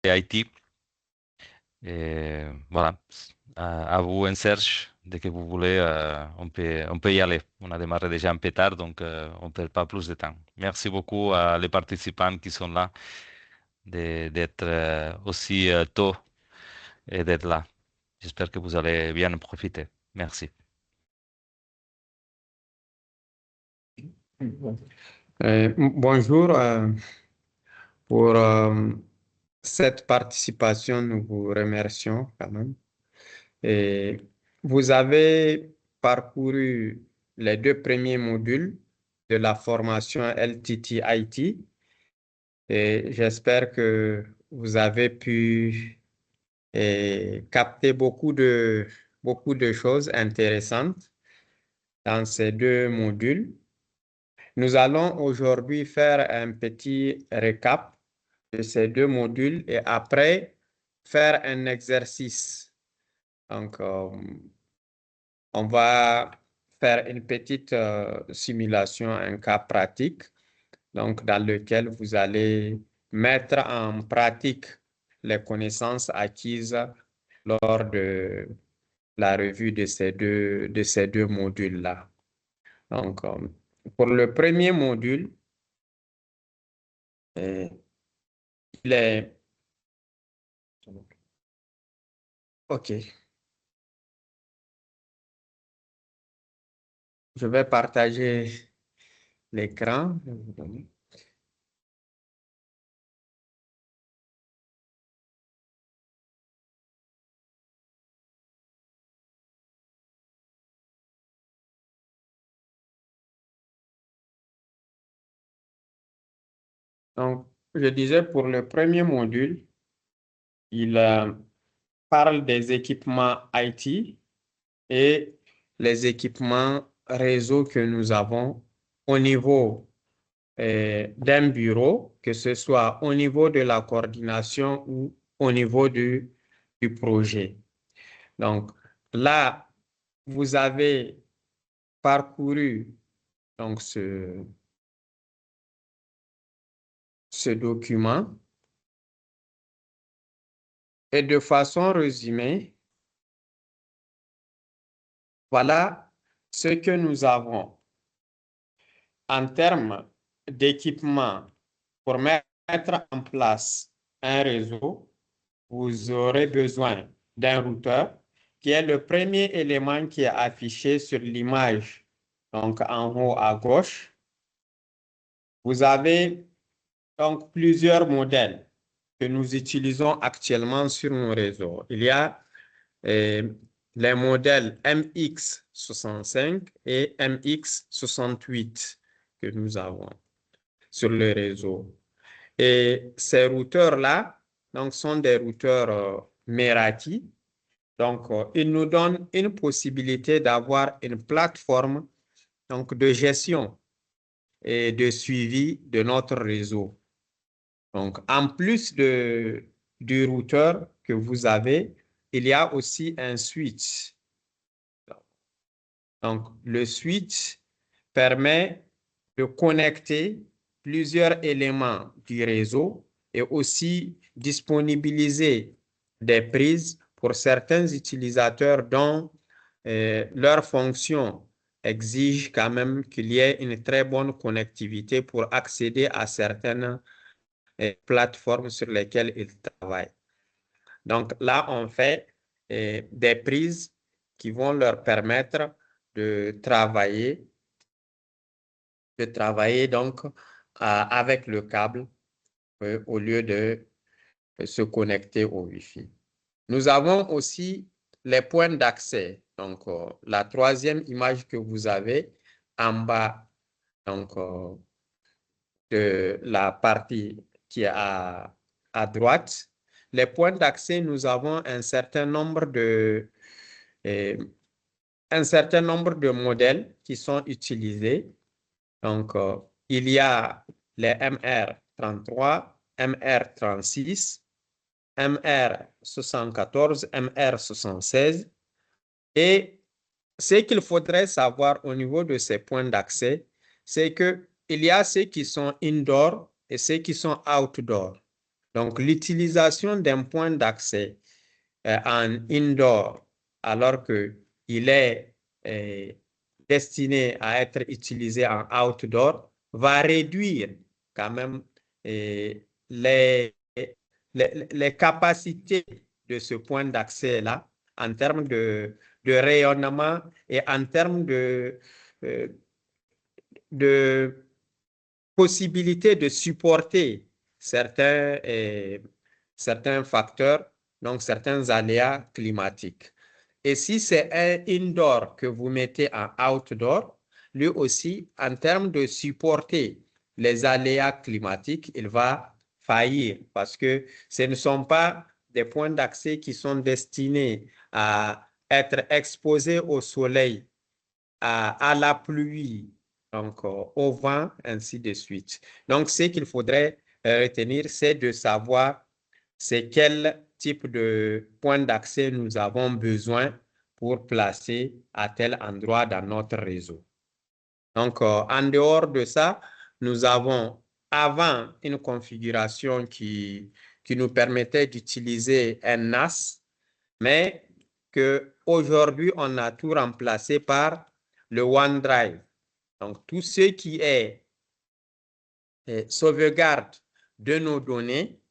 IT. Et voilà, à vous, un Serge, dès que vous voulez, on peut y aller. On a démarré déjà un peu tard, donc on ne perd pas plus de temps. Merci beaucoup à les participants qui sont là d'être aussi tôt et d'être là. J'espère que vous allez bien en profiter. Merci. Bonjour, pour cette participation, nous vous remercions quand même. Et vous avez parcouru les deux premiers modules de la formation LTT-IT et j'espère que vous avez pu capter beaucoup de choses intéressantes dans ces deux modules. Nous allons aujourd'hui faire un petit récap de ces deux modules et après faire un exercice. Donc, on va faire une petite simulation, un cas pratique, donc dans lequel vous allez mettre en pratique les connaissances acquises lors de la revue de ces deux modules-là. Donc, pour le premier module, euh, il est... OK, je vais partager l'écran. Donc, je disais pour le premier module, il parle des équipements IT et les équipements réseau que nous avons au niveau d'un bureau, que ce soit au niveau de la coordination ou au niveau du projet. Donc, là, vous avez parcouru donc, ce document et de façon résumée, voilà ce que nous avons en termes d'équipement pour mettre en place un réseau. Vous aurez besoin d'un routeur qui est le premier élément qui est affiché sur l'image, donc en haut à gauche. Vous avez donc plusieurs modèles que nous utilisons actuellement sur nos réseaux. Il y a les modèles MX65 et MX68 que nous avons sur le réseau. Et ces routeurs-là donc, sont des routeurs Meraki. Donc, ils nous donnent une possibilité d'avoir une plateforme donc, de gestion et de suivi de notre réseau. Donc, en plus du routeur que vous avez, il y a aussi un switch. Donc, le switch permet de connecter plusieurs éléments du réseau et aussi disponibiliser des prises pour certains utilisateurs dont leur fonction exige quand même qu'il y ait une très bonne connectivité pour accéder à certaines plateformes sur lesquelles ils travaillent. Donc là, on fait des prises qui vont leur permettre de travailler donc avec le câble au lieu de se connecter au Wi-Fi. Nous avons aussi les points d'accès. Donc, la troisième image que vous avez en bas donc, de la partie qui est à droite, les points d'accès, nous avons un certain nombre de modèles qui sont utilisés. Donc, il y a les MR33, MR36, MR74, MR76. Et ce qu'il faudrait savoir au niveau de ces points d'accès, c'est qu'il y a ceux qui sont indoor et ceux qui sont outdoor. Donc, l'utilisation d'un point d'accès en indoor alors qu'il est destiné à être utilisé en outdoor va réduire quand même les, les capacités de ce point d'accès-là en termes de rayonnement et en termes de possibilité de supporter certains, certains facteurs, donc certains aléas climatiques. Et si c'est un indoor que vous mettez en outdoor, lui aussi, en termes de supporter les aléas climatiques, il va faillir parce que ce ne sont pas des points d'accès qui sont destinés à être exposés au soleil, à la pluie, donc au vent, ainsi de suite. Donc, ce qu'il faudrait retenir, c'est de savoir c'est quel type de point d'accès nous avons besoin pour placer à tel endroit dans notre réseau. Donc, en dehors de ça, nous avons avant une configuration qui nous permettait d'utiliser un NAS, mais qu'aujourd'hui, on a tout remplacé par le OneDrive. Donc, tout ce qui est sauvegarde de nos données,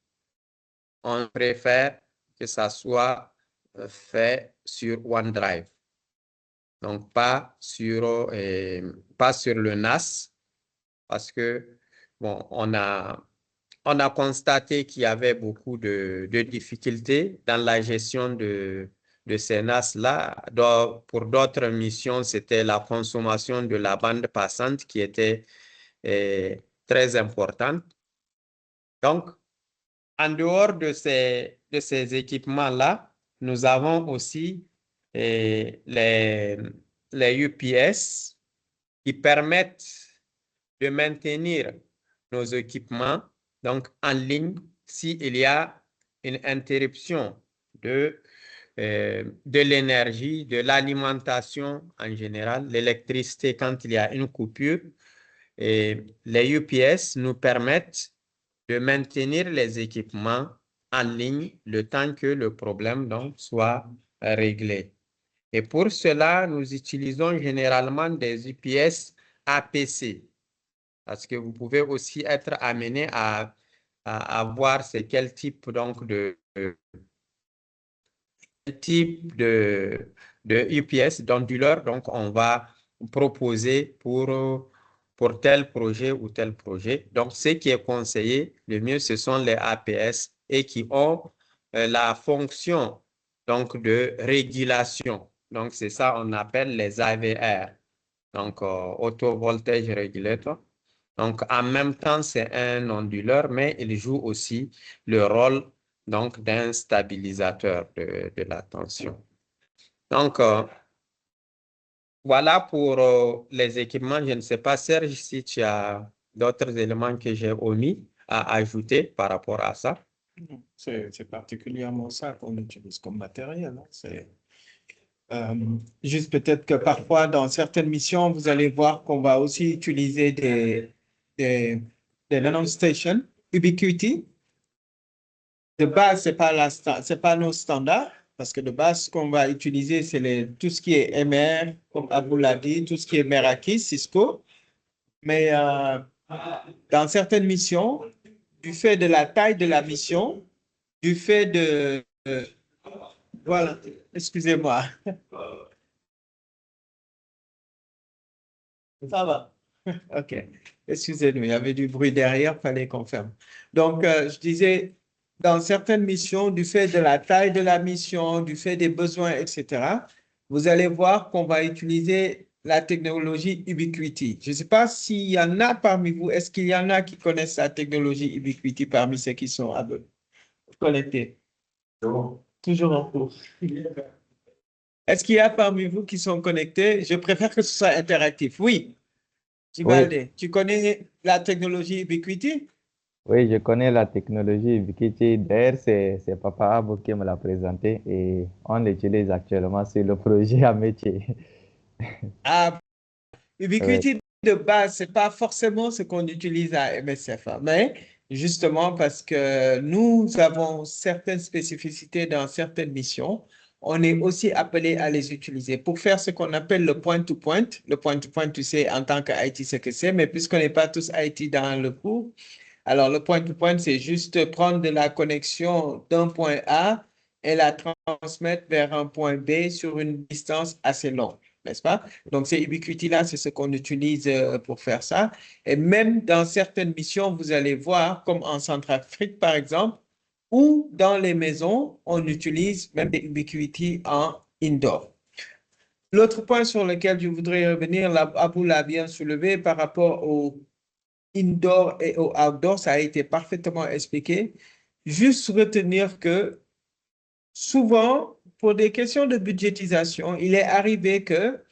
on préfère que ça soit fait sur OneDrive. Donc, pas sur le NAS, parce que, bon, on a constaté qu'il y avait beaucoup de difficultés dans la gestion de ces NAS-là. Pour d'autres missions, c'était la consommation de la bande passante qui était très importante. Donc, en dehors de ces équipements-là, nous avons aussi les UPS qui permettent de maintenir nos équipements donc en ligne s'il y a une interruption de l'énergie, de l'alimentation en général, l'électricité quand il y a une coupure. Et les UPS nous permettent de maintenir les équipements en ligne le temps que le problème donc, soit réglé. Et pour cela, nous utilisons généralement des UPS APC, parce que vous pouvez aussi être amené à voir c'est quel type donc de UPS, d'onduleur, donc on va proposer pour tel projet ou tel projet. Donc, ce qui est conseillé, le mieux, ce sont les APS et qui ont la fonction donc, de régulation. Donc, c'est ça on appelle les AVR, donc Auto Voltage Regulator. Donc, en même temps, c'est un onduleur, mais il joue aussi le rôle donc d'un stabilisateur de la tension. Donc, voilà pour les équipements. Je ne sais pas, Serge, si tu as d'autres éléments que j'ai omis à ajouter par rapport à ça. C'est particulièrement ça qu'on utilise comme matériel. Juste peut-être que parfois, dans certaines missions, vous allez voir qu'on va aussi utiliser des landing stations Ubiquiti. De base, c'est pas nos standards, parce que de base, ce qu'on va utiliser, c'est tout ce qui est MR, comme Abou l'a dit, tout ce qui est Meraki, Cisco. Mais dans certaines missions, du fait de la taille de la mission, du fait de... voilà, excusez-moi. Ça va. OK. Excusez-nous, il y avait du bruit derrière, fallait qu'on ferme. Donc, je disais, dans certaines missions, du fait de la taille de la mission, du fait des besoins, etc., vous allez voir qu'on va utiliser la technologie Ubiquiti. Je ne sais pas s'il y en a parmi vous, est-ce qu'il y en a qui connaissent la technologie Ubiquiti parmi ceux qui sont connectés? Toujours en cours. Est-ce qu'il y a parmi vous qui sont connectés? Je préfère que ce soit interactif. Oui. Oui, Tibalde, tu connais la technologie Ubiquiti? oui, je connais la technologie Vikiti. D'ailleurs, c'est Papa Abou qui me l'a présenté et on l'utilise actuellement sur le projet à métier. Ah, Oui, Ubiquiti de base, c'est pas forcément ce qu'on utilise à MSF, hein, mais justement parce que nous avons certaines spécificités dans certaines missions. On est aussi appelé à les utiliser pour faire ce qu'on appelle le point-to-point. Le point-to-point, tu sais, en tant qu'IT, ce que c'est, mais puisqu'on n'est pas tous IT dans le cours, alors le point-to-point, c'est juste prendre de la connexion d'un point A et la transmettre vers un point B sur une distance assez longue, n'est-ce pas? Donc, ces Ubiquiti-là, c'est ce qu'on utilise pour faire ça. Et même dans certaines missions, vous allez voir, comme en Centrafrique, par exemple, ou dans les maisons, on utilise même des Ubiquiti en indoor. L'autre point sur lequel je voudrais revenir, Abou l'a bien soulevé par rapport au indoor et au outdoor, ça a été parfaitement expliqué. Juste retenir que souvent, pour des questions de budgétisation, il est arrivé que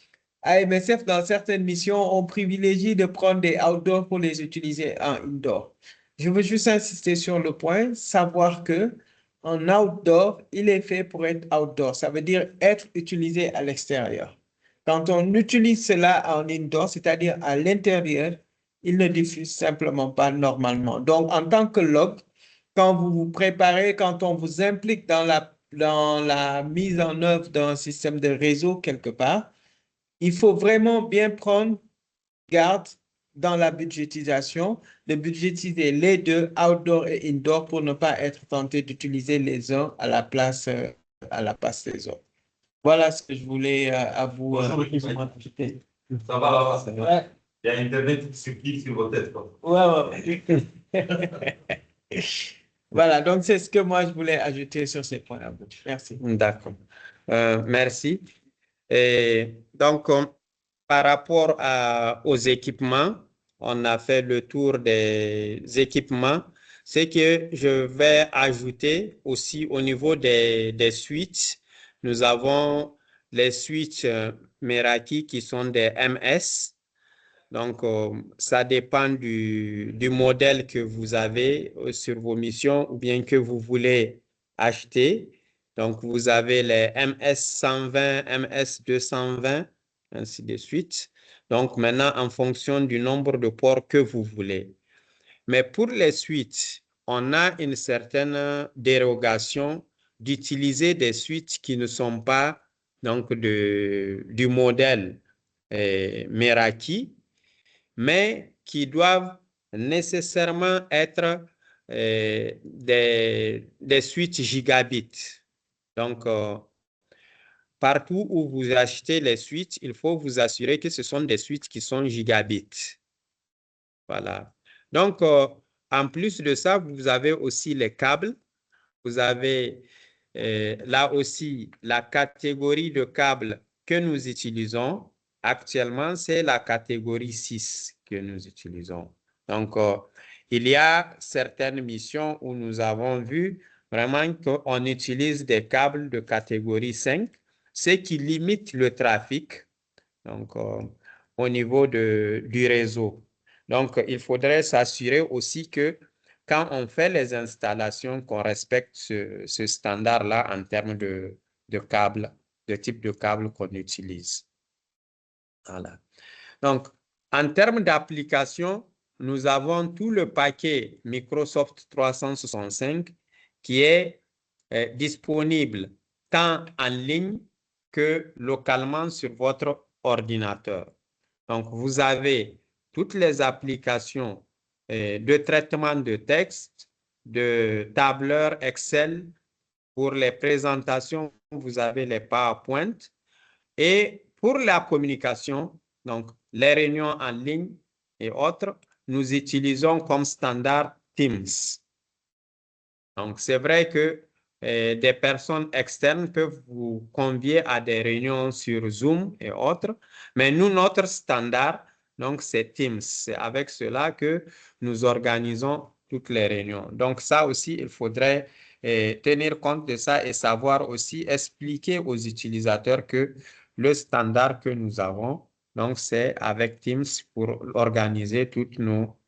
à MSF, dans certaines missions, on privilégie de prendre des outdoors pour les utiliser en indoor. Je veux juste insister sur le point, savoir que en outdoor, il est fait pour être outdoor. Ça veut dire être utilisé à l'extérieur. Quand on utilise cela en indoor, c'est-à-dire à l'intérieur, il ne diffuse simplement pas normalement. Donc, en tant que log, quand vous vous préparez, quand on vous implique dans la mise en œuvre d'un système de réseau quelque part, il faut vraiment bien prendre garde dans la budgétisation, de budgétiser les deux, outdoor et indoor, pour ne pas être tenté d'utiliser les uns à la place des autres. Voilà ce que je voulais à vous ajouter. Ça va là-bas. Ouais. Il y a Internet qui se clique sur vos têtes, quoi. Ouais. Voilà, donc c'est ce que moi je voulais ajouter sur ces points-là. Merci. D'accord. Merci. Et donc, par rapport aux équipements, on a fait le tour des équipements. Ce que je vais ajouter aussi au niveau des switches, nous avons les switches Meraki qui sont des MS. Donc, ça dépend du modèle que vous avez sur vos missions ou bien que vous voulez acheter. Donc, vous avez les MS 120, MS 220, ainsi de suite. Donc, maintenant, en fonction du nombre de ports que vous voulez. Mais pour les switches, on a une certaine dérogation d'utiliser des switches qui ne sont pas donc, du modèle Meraki, mais qui doivent nécessairement être des switches gigabits. Donc, partout où vous achetez les switches, il faut vous assurer que ce sont des switches qui sont gigabits. Voilà. Donc, en plus de ça, vous avez aussi les câbles. Vous avez là aussi la catégorie de câbles que nous utilisons. Actuellement, c'est la catégorie 6 que nous utilisons. Donc, il y a certaines missions où nous avons vu vraiment qu'on utilise des câbles de catégorie 5, ce qui limite le trafic donc, au niveau du réseau. Donc, il faudrait s'assurer aussi que quand on fait les installations, qu'on respecte ce standard-là en termes de câbles, de type de câble qu'on utilise. Voilà. Donc, en termes d'application, nous avons tout le paquet Microsoft 365 qui est disponible tant en ligne que localement sur votre ordinateur. Donc, vous avez toutes les applications de traitement de texte, de tableur Excel. Pour les présentations, vous avez les PowerPoint. Et pour la communication, donc les réunions en ligne et autres, nous utilisons comme standard Teams. Donc, c'est vrai que des personnes externes peuvent vous convier à des réunions sur Zoom et autres, mais nous, notre standard, donc, c'est Teams. C'est avec cela que nous organisons toutes les réunions. Donc, ça aussi, il faudrait tenir compte de ça et savoir aussi expliquer aux utilisateurs que le standard que nous avons, donc, c'est avec Teams pour organiser toutes nos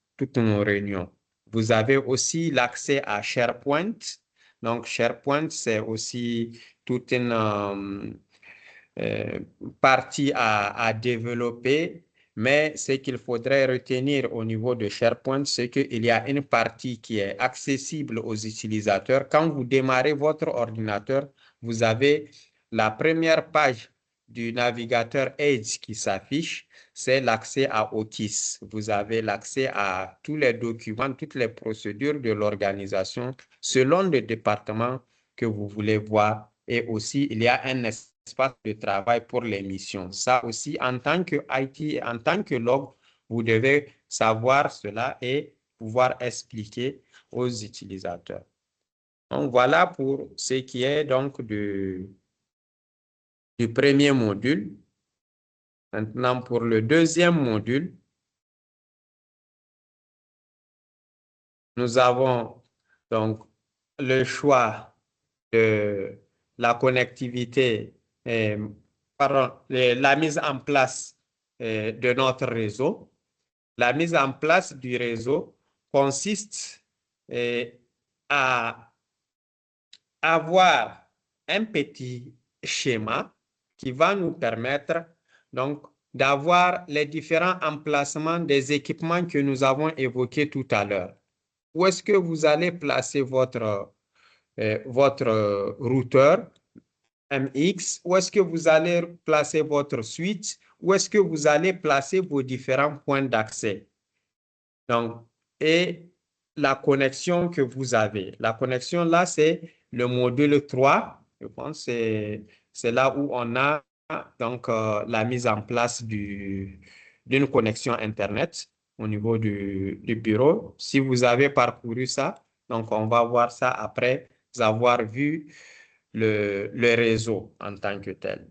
réunions. Vous avez aussi l'accès à SharePoint. Donc, SharePoint, c'est aussi toute une partie à développer, Mais ce qu'il faudrait retenir au niveau de SharePoint, c'est qu'il y a une partie qui est accessible aux utilisateurs. Quand vous démarrez votre ordinateur, vous avez la première page du navigateur Edge qui s'affiche, c'est l'accès à Otis. Vous avez l'accès à tous les documents, toutes les procédures de l'organisation selon le département que vous voulez voir. Et aussi, il y a un espace de travail pour les missions. Ça aussi, en tant que IT, en tant que log, vous devez savoir cela et pouvoir expliquer aux utilisateurs. Donc, voilà pour ce qui est donc du premier module. Maintenant, pour le deuxième module, nous avons donc le choix de la connectivité, la mise en place de notre réseau. La mise en place du réseau consiste à avoir un petit schéma qui va nous permettre donc d'avoir les différents emplacements des équipements que nous avons évoqués tout à l'heure. Où est-ce que vous allez placer votre routeur MX? Où est-ce que vous allez placer votre switch? Où est-ce que vous allez placer vos différents points d'accès? Donc, et la connexion que vous avez. La connexion là, c'est le module 3. Je pense que c'est là où on a donc la mise en place d'une connexion Internet au niveau du bureau. Si vous avez parcouru ça, donc on va voir ça après avoir vu le réseau en tant que tel.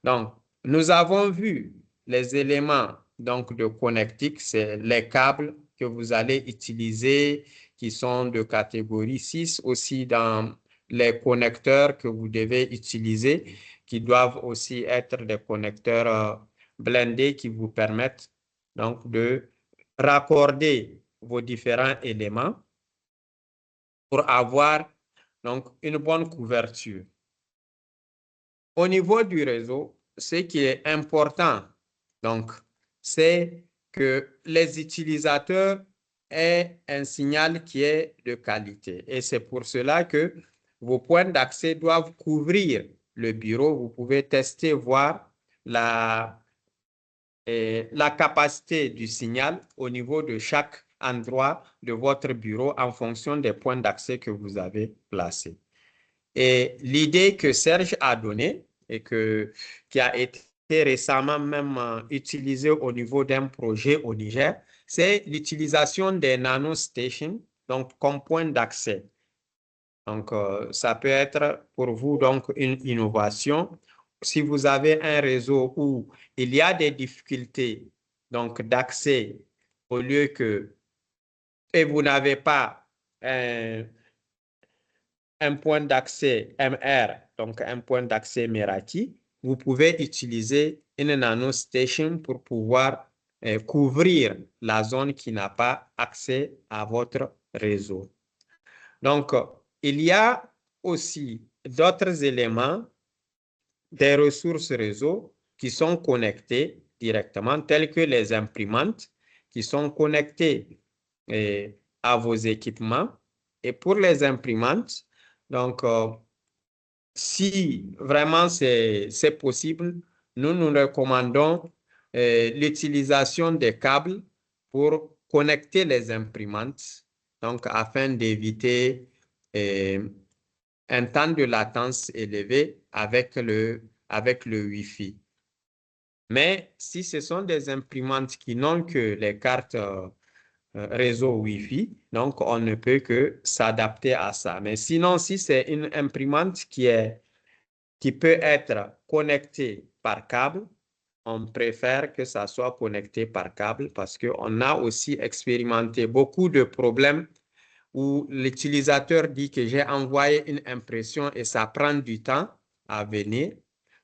Donc, nous avons vu les éléments donc, de connectique, c'est les câbles que vous allez utiliser qui sont de catégorie 6, aussi dans les connecteurs que vous devez utiliser, qui doivent aussi être des connecteurs blindés qui vous permettent donc de raccorder vos différents éléments pour avoir donc une bonne couverture. Au niveau du réseau, ce qui est important, donc, c'est que les utilisateurs aient un signal qui est de qualité. Et c'est pour cela que vos points d'accès doivent couvrir le bureau. Vous pouvez tester, voir la capacité du signal au niveau de chaque endroit de votre bureau en fonction des points d'accès que vous avez placés. Et l'idée que Serge a donnée et qui a été récemment même utilisée au niveau d'un projet au Niger, c'est l'utilisation des nanostations donc comme point d'accès. Donc, ça peut être pour vous donc une innovation. Si vous avez un réseau où il y a des difficultés donc d'accès au lieu que et vous n'avez pas un point d'accès MR, donc un point d'accès Meraki, vous pouvez utiliser une nanostation pour pouvoir couvrir la zone qui n'a pas accès à votre réseau. Donc, il y a aussi d'autres éléments des ressources réseau qui sont connectés directement, tels que les imprimantes qui sont connectées à vos équipements. Et pour les imprimantes, donc, si vraiment c'est possible, nous recommandons l'utilisation des câbles pour connecter les imprimantes, donc afin d'éviter un temps de latence élevé avec le Wi-Fi. Mais si ce sont des imprimantes qui n'ont que les cartes réseau Wi-Fi, donc on ne peut que s'adapter à ça. Mais sinon, si c'est une imprimante qui peut être connectée par câble, on préfère que ça soit connecté par câble parce qu'on a aussi expérimenté beaucoup de problèmes où l'utilisateur dit que j'ai envoyé une impression et ça prend du temps à venir.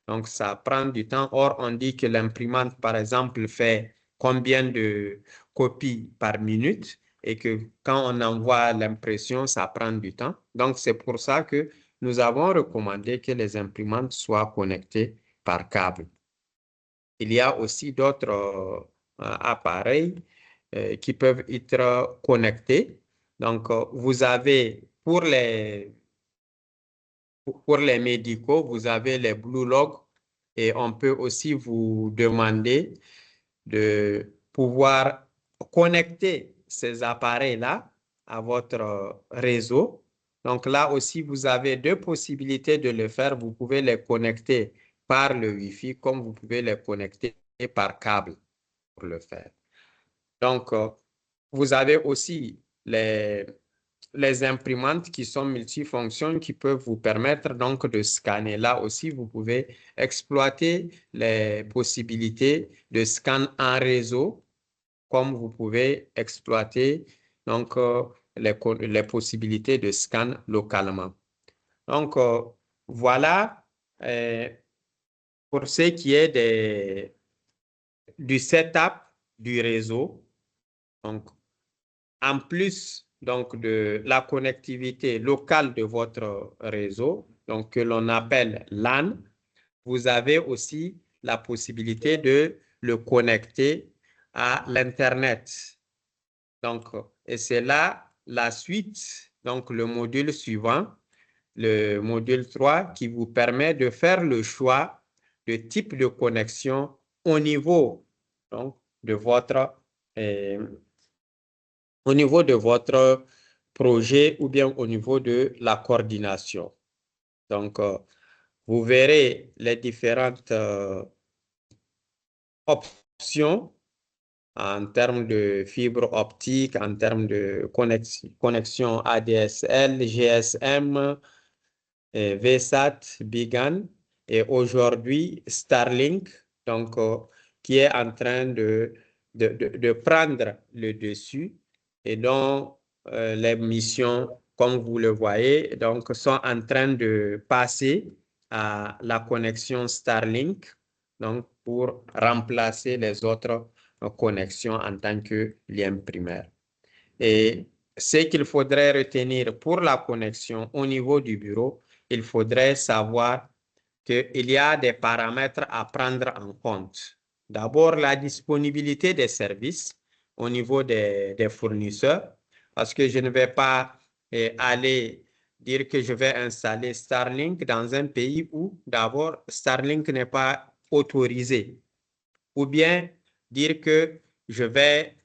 Donc, ça prend du temps. Or, on dit que l'imprimante, par exemple, fait combien de copies par minute et que quand on envoie l'impression, ça prend du temps. Donc, c'est pour ça que nous avons recommandé que les imprimantes soient connectées par câble. Il y a aussi d'autres appareils qui peuvent être connectés. Donc, vous avez pour les médicaux, vous avez les Blue Log et on peut aussi vous demander de pouvoir connecter ces appareils-là à votre réseau. Donc là aussi, vous avez deux possibilités de le faire. Vous pouvez les connecter par le Wi-Fi comme vous pouvez les connecter par câble pour le faire. Donc, vous avez aussi les imprimantes qui sont multifonctions qui peuvent vous permettre donc de scanner. Là aussi, vous pouvez exploiter les possibilités de scan en réseau, comme vous pouvez exploiter donc les possibilités de scan localement. Donc, voilà pour ce qui est du setup du réseau. Donc, en plus donc, de la connectivité locale de votre réseau, donc que l'on appelle LAN, vous avez aussi la possibilité de le connecter à l'Internet. Donc, et c'est là la suite, donc le module suivant, le module 3, qui vous permet de faire le choix de type de connexion au niveau donc, de votre projet ou bien au niveau de la coordination. Donc, vous verrez les différentes options en termes de fibre optique, en termes de connexion ADSL, GSM, VSAT, BIGAN et aujourd'hui Starlink, donc qui est en train de prendre le dessus et dont les missions, comme vous le voyez, donc sont en train de passer à la connexion Starlink, donc pour remplacer les autres connexions en tant que lien primaire. Et ce qu'il faudrait retenir pour la connexion au niveau du bureau, il faudrait savoir qu'il y a des paramètres à prendre en compte. D'abord, la disponibilité des services au niveau des fournisseurs, parce que je ne vais pas aller dire que je vais installer Starlink dans un pays où d'abord Starlink n'est pas autorisé, ou bien dire que je vais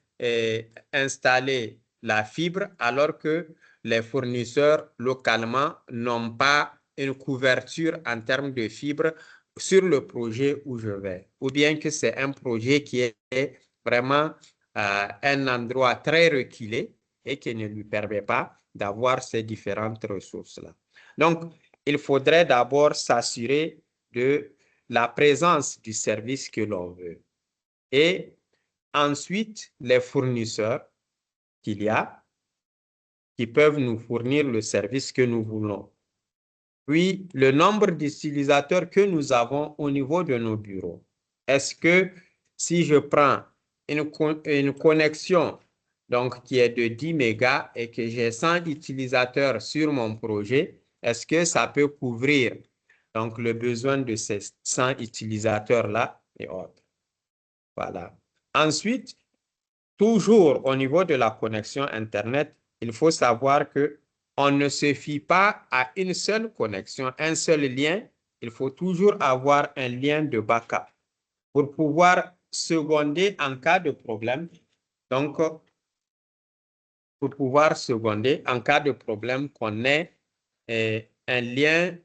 installer la fibre alors que les fournisseurs localement n'ont pas une couverture en termes de fibre sur le projet où je vais. Ou bien que c'est un projet qui est vraiment un endroit très reculé et qui ne lui permet pas d'avoir ces différentes ressources-là. Donc, il faudrait d'abord s'assurer de la présence du service que l'on veut. Et ensuite, les fournisseurs qu'il y a qui peuvent nous fournir le service que nous voulons. Puis, le nombre d'utilisateurs que nous avons au niveau de nos bureaux. Est-ce que si je prends une connexion donc, qui est de 10 mégas et que j'ai 100 utilisateurs sur mon projet, est-ce que ça peut couvrir donc, le besoin de ces 100 utilisateurs-là et autres? Voilà. Ensuite, toujours au niveau de la connexion Internet, il faut savoir que on ne se fie pas à une seule connexion, un seul lien. Il faut toujours avoir un lien de backup pour pouvoir seconder en cas de problème. Donc, pour pouvoir seconder en cas de problème qu'on ait un lien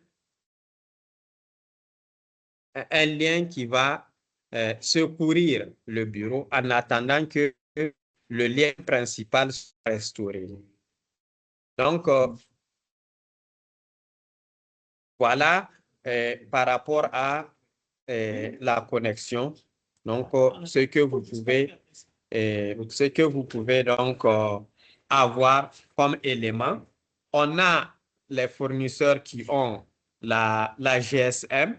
qui va secourir le bureau en attendant que le lien principal soit restauré. Donc, voilà par rapport à la connexion. Donc, ce que vous pouvez donc avoir comme élément. On a les fournisseurs qui ont la GSM.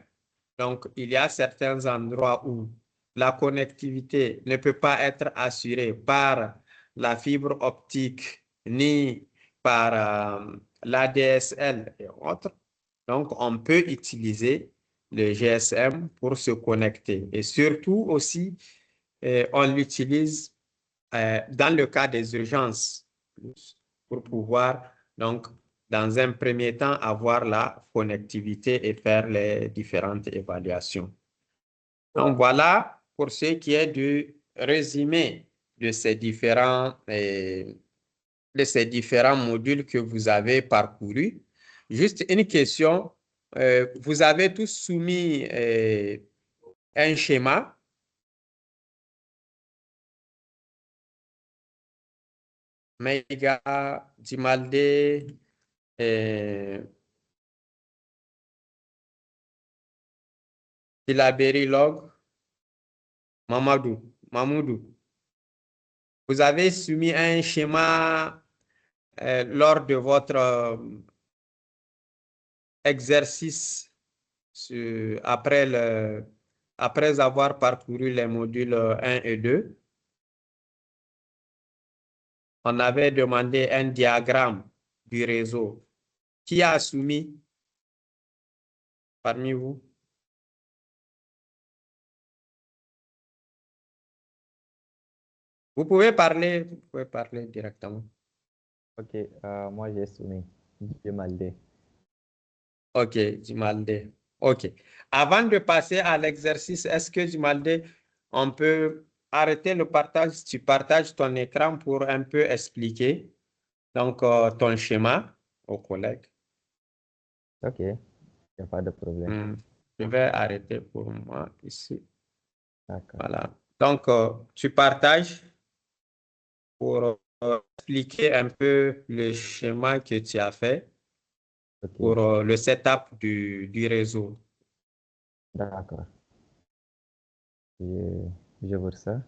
Donc, il y a certains endroits où la connectivité ne peut pas être assurée par la fibre optique ni par l'ADSL et autres. Donc, on peut utiliser le GSM pour se connecter. Et surtout aussi, on l'utilise dans le cas des urgences pour pouvoir, donc, dans un premier temps, avoir la connectivité et faire les différentes évaluations. Donc, voilà pour ce qui est du résumé de ces différents modules que vous avez parcourus. Juste une question. Vous avez tous soumis un schéma. Meiga, Dimalde, Tilaberi Log, Mamoudou. Vous avez soumis un schéma lors de votre exercice après avoir parcouru les modules 1 et 2. On avait demandé un diagramme du réseau. Qui a soumis parmi vous? Vous pouvez parler directement. Ok, moi j'ai soumis. Jimalde. Ok, Jimalde. Ok. Avant de passer à l'exercice, est-ce que Jimalde, on peut arrêter le partage? Tu partages ton écran pour un peu expliquer donc ton schéma aux collègues. Ok, il n'y a pas de problème. Je vais arrêter pour moi ici. D'accord. Voilà. Donc, tu partages pour expliquer un peu le schéma que tu as fait Ok, pour le setup du réseau. d'accord. Je vois ça.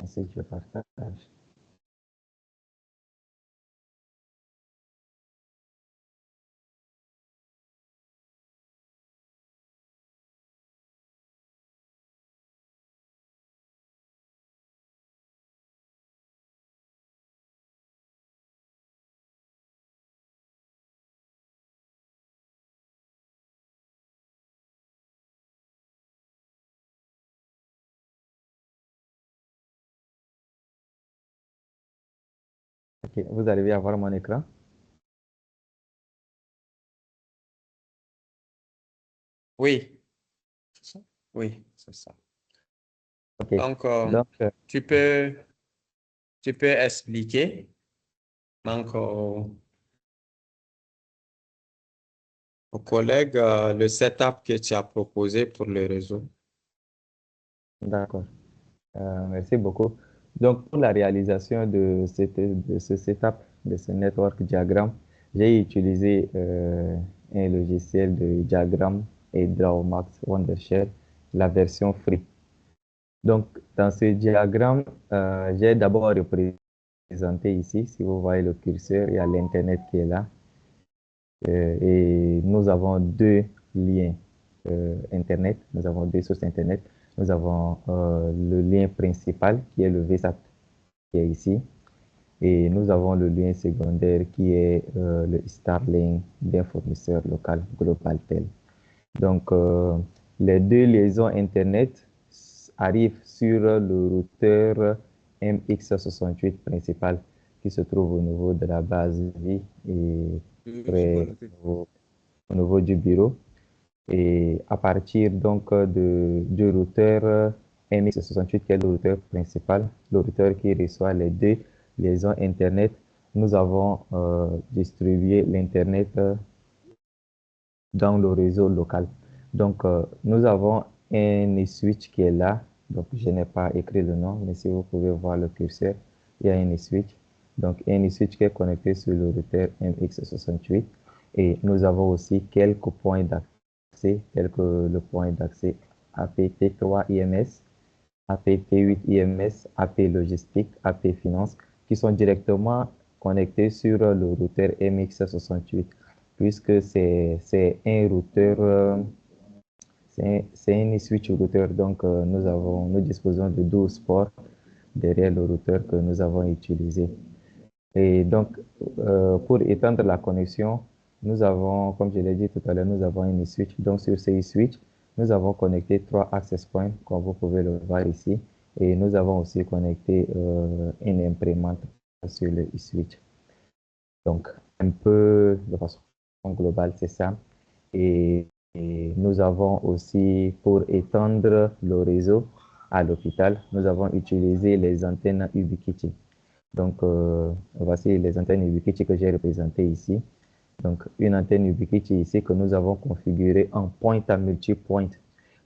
Ensuite, je partage. Ok, vous arrivez à voir mon écran? Oui, c'est ça? Oui, c'est ça. Ok, Donc, donc, tu peux expliquer donc, aux collègues le setup que tu as proposé pour le réseau. d'accord. Merci beaucoup. Donc, pour la réalisation de ce setup, de ce network diagramme, j'ai utilisé un logiciel de diagramme et Drawmax Wondershare, la version free. Donc, dans ce diagramme, j'ai d'abord représenté ici, si vous voyez le curseur, il y a l'Internet qui est là. Et nous avons deux liens Internet, nous avons deux sources Internet. Nous avons le lien principal qui est le VSAT qui est ici. Et nous avons le lien secondaire qui est le Starlink d'un fournisseur local Globaltel. Donc, les deux liaisons Internet arrivent sur le routeur MX68 principal qui se trouve au niveau de la base vie et près au niveau du bureau. Et à partir donc du routeur MX68 qui est le routeur principal, le routeur qui reçoit les deux liaisons Internet, nous avons distribué l'Internet dans le réseau local. Donc, nous avons un switch qui est là. Donc, je n'ai pas écrit le nom, mais si vous pouvez voir le curseur, il y a un switch. Donc, un switch qui est connecté sur le routeur MX68. Et nous avons aussi quelques points d'accès, tels que le point d'accès APT3 IMS, APT8 IMS, AP Logistique, AP Finance, qui sont directement connectés sur le routeur MX68 puisque c'est un routeur, c'est un switch routeur. Donc, nous disposons de 12 ports derrière le routeur que nous avons utilisé. Et donc, pour étendre la connexion, nous avons, comme je l'ai dit tout à l'heure, nous avons un switch. Donc, sur ces switch, Nous avons connecté 3 access points, comme vous pouvez le voir ici. Et nous avons aussi connecté une imprimante sur le switch. Donc, un peu de façon globale, c'est ça. Et nous avons aussi, pour étendre le réseau à l'hôpital, nous avons utilisé les antennes Ubiquiti. Donc, voici les antennes Ubiquiti que j'ai représentées ici. Donc, une antenne Ubiquiti ici que nous avons configurée en point à multi-point,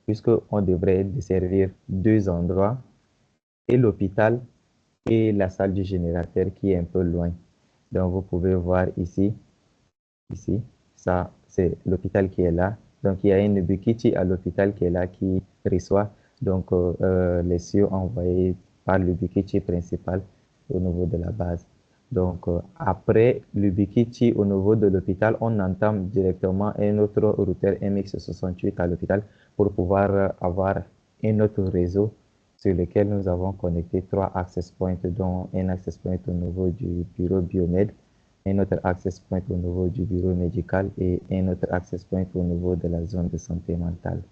puisqu'on devrait desservir 2 endroits, et l'hôpital et la salle du générateur qui est un peu loin. Donc, vous pouvez voir ici, ça, c'est l'hôpital qui est là. Donc, il y a une Ubiquiti à l'hôpital qui est là, qui reçoit donc les cieux envoyés par l'Ubiquiti principal au niveau de la base. Donc, après l'Ubiquiti au niveau de l'hôpital, on entame directement un autre routeur MX68 à l'hôpital pour pouvoir avoir un autre réseau sur lequel nous avons connecté 3 access points, dont un access point au niveau du bureau Biomed, un autre access point au niveau du bureau médical et un autre access point au niveau de la zone de santé mentale.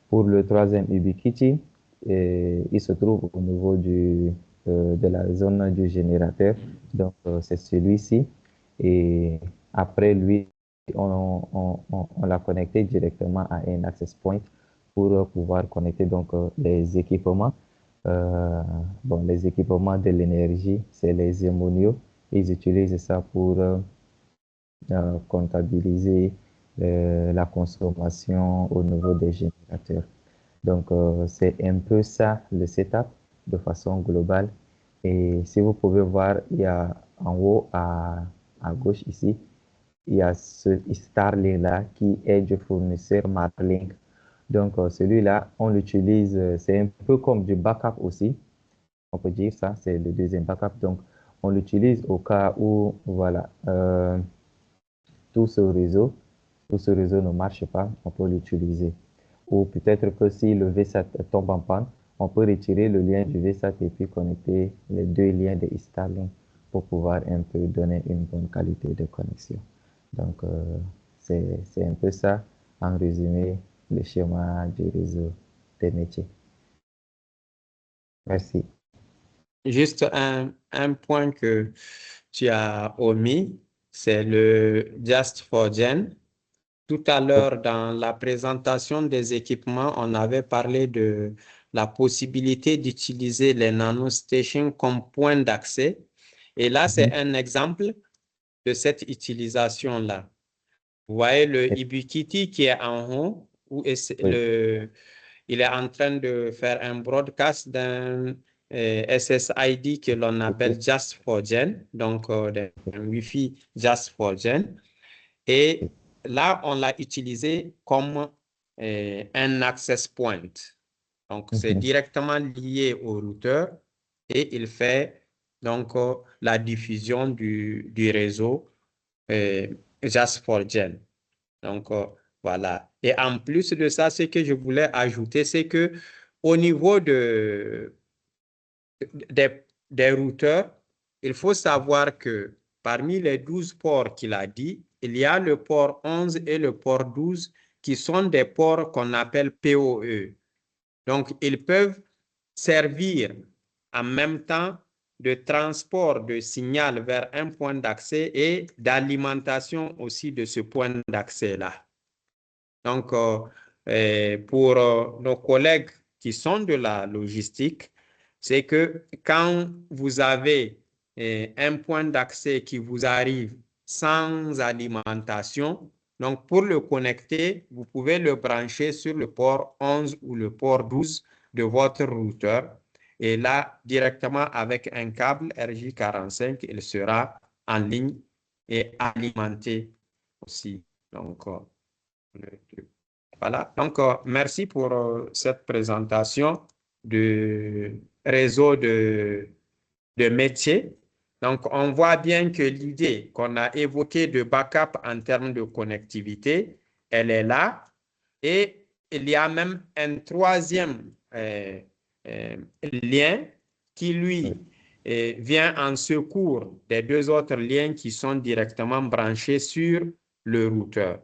Pour le troisième Ubiquiti, il se trouve au niveau de la zone du générateur. Donc, c'est celui-ci. Et après lui, on l'a connecté directement à un access point pour pouvoir connecter donc les équipements. Bon, les équipements de l'énergie, c'est les hémoniaux. Ils utilisent ça pour comptabiliser la consommation au niveau des générateurs. Donc, c'est un peu ça le setup de façon globale. Et si vous pouvez voir, il y a en haut à gauche ici, il y a ce Starlink-là qui est du fournisseur Marlink. Donc, celui-là, on l'utilise, c'est un peu comme du backup aussi. On peut dire ça, c'est le deuxième backup. Donc, on l'utilise au cas où, voilà, tout ce réseau ne marche pas, on peut l'utiliser. Ou peut-être que si le VSAT tombe en panne, on peut retirer le lien du VSAT et puis connecter les 2 liens de Starlink pour pouvoir un peu donner une bonne qualité de connexion. Donc, c'est un peu ça, en résumé, le schéma du réseau des métiers. Merci. Juste un point que tu as omis, c'est le Just for Gen. Tout à l'heure, dans la présentation des équipements, on avait parlé de la possibilité d'utiliser les nanostations comme point d'accès. Et là, c'est un exemple de cette utilisation-là. Vous voyez le Ubiquiti qui est en haut, où il est en train de faire un broadcast d'un SSID que l'on appelle Just for Gen, donc un Wi-Fi Just for Gen. Et là, on l'a utilisé comme un access point. Donc, c'est directement lié au routeur et il fait donc la diffusion du réseau Just for Gen. Donc, voilà. Et en plus de ça, ce que je voulais ajouter, c'est que au niveau des routeurs, il faut savoir que parmi les 12 ports qu'il a dit, il y a le port 11 et le port 12 qui sont des ports qu'on appelle PoE. Donc, ils peuvent servir en même temps de transport de signal vers un point d'accès et d'alimentation aussi de ce point d'accès-là. Donc, pour nos collègues qui sont de la logistique, c'est que quand vous avez un point d'accès qui vous arrive sans alimentation, donc pour le connecter, vous pouvez le brancher sur le port 11 ou le port 12 de votre routeur. Et là, directement avec un câble RJ45, il sera en ligne et alimenté aussi. Donc, voilà. Donc, merci pour cette présentation du réseau de métiers. Donc, on voit bien que l'idée qu'on a évoquée de backup en termes de connectivité, elle est là. Et il y a même un troisième lien qui, lui, vient en secours des 2 autres liens qui sont directement branchés sur le routeur.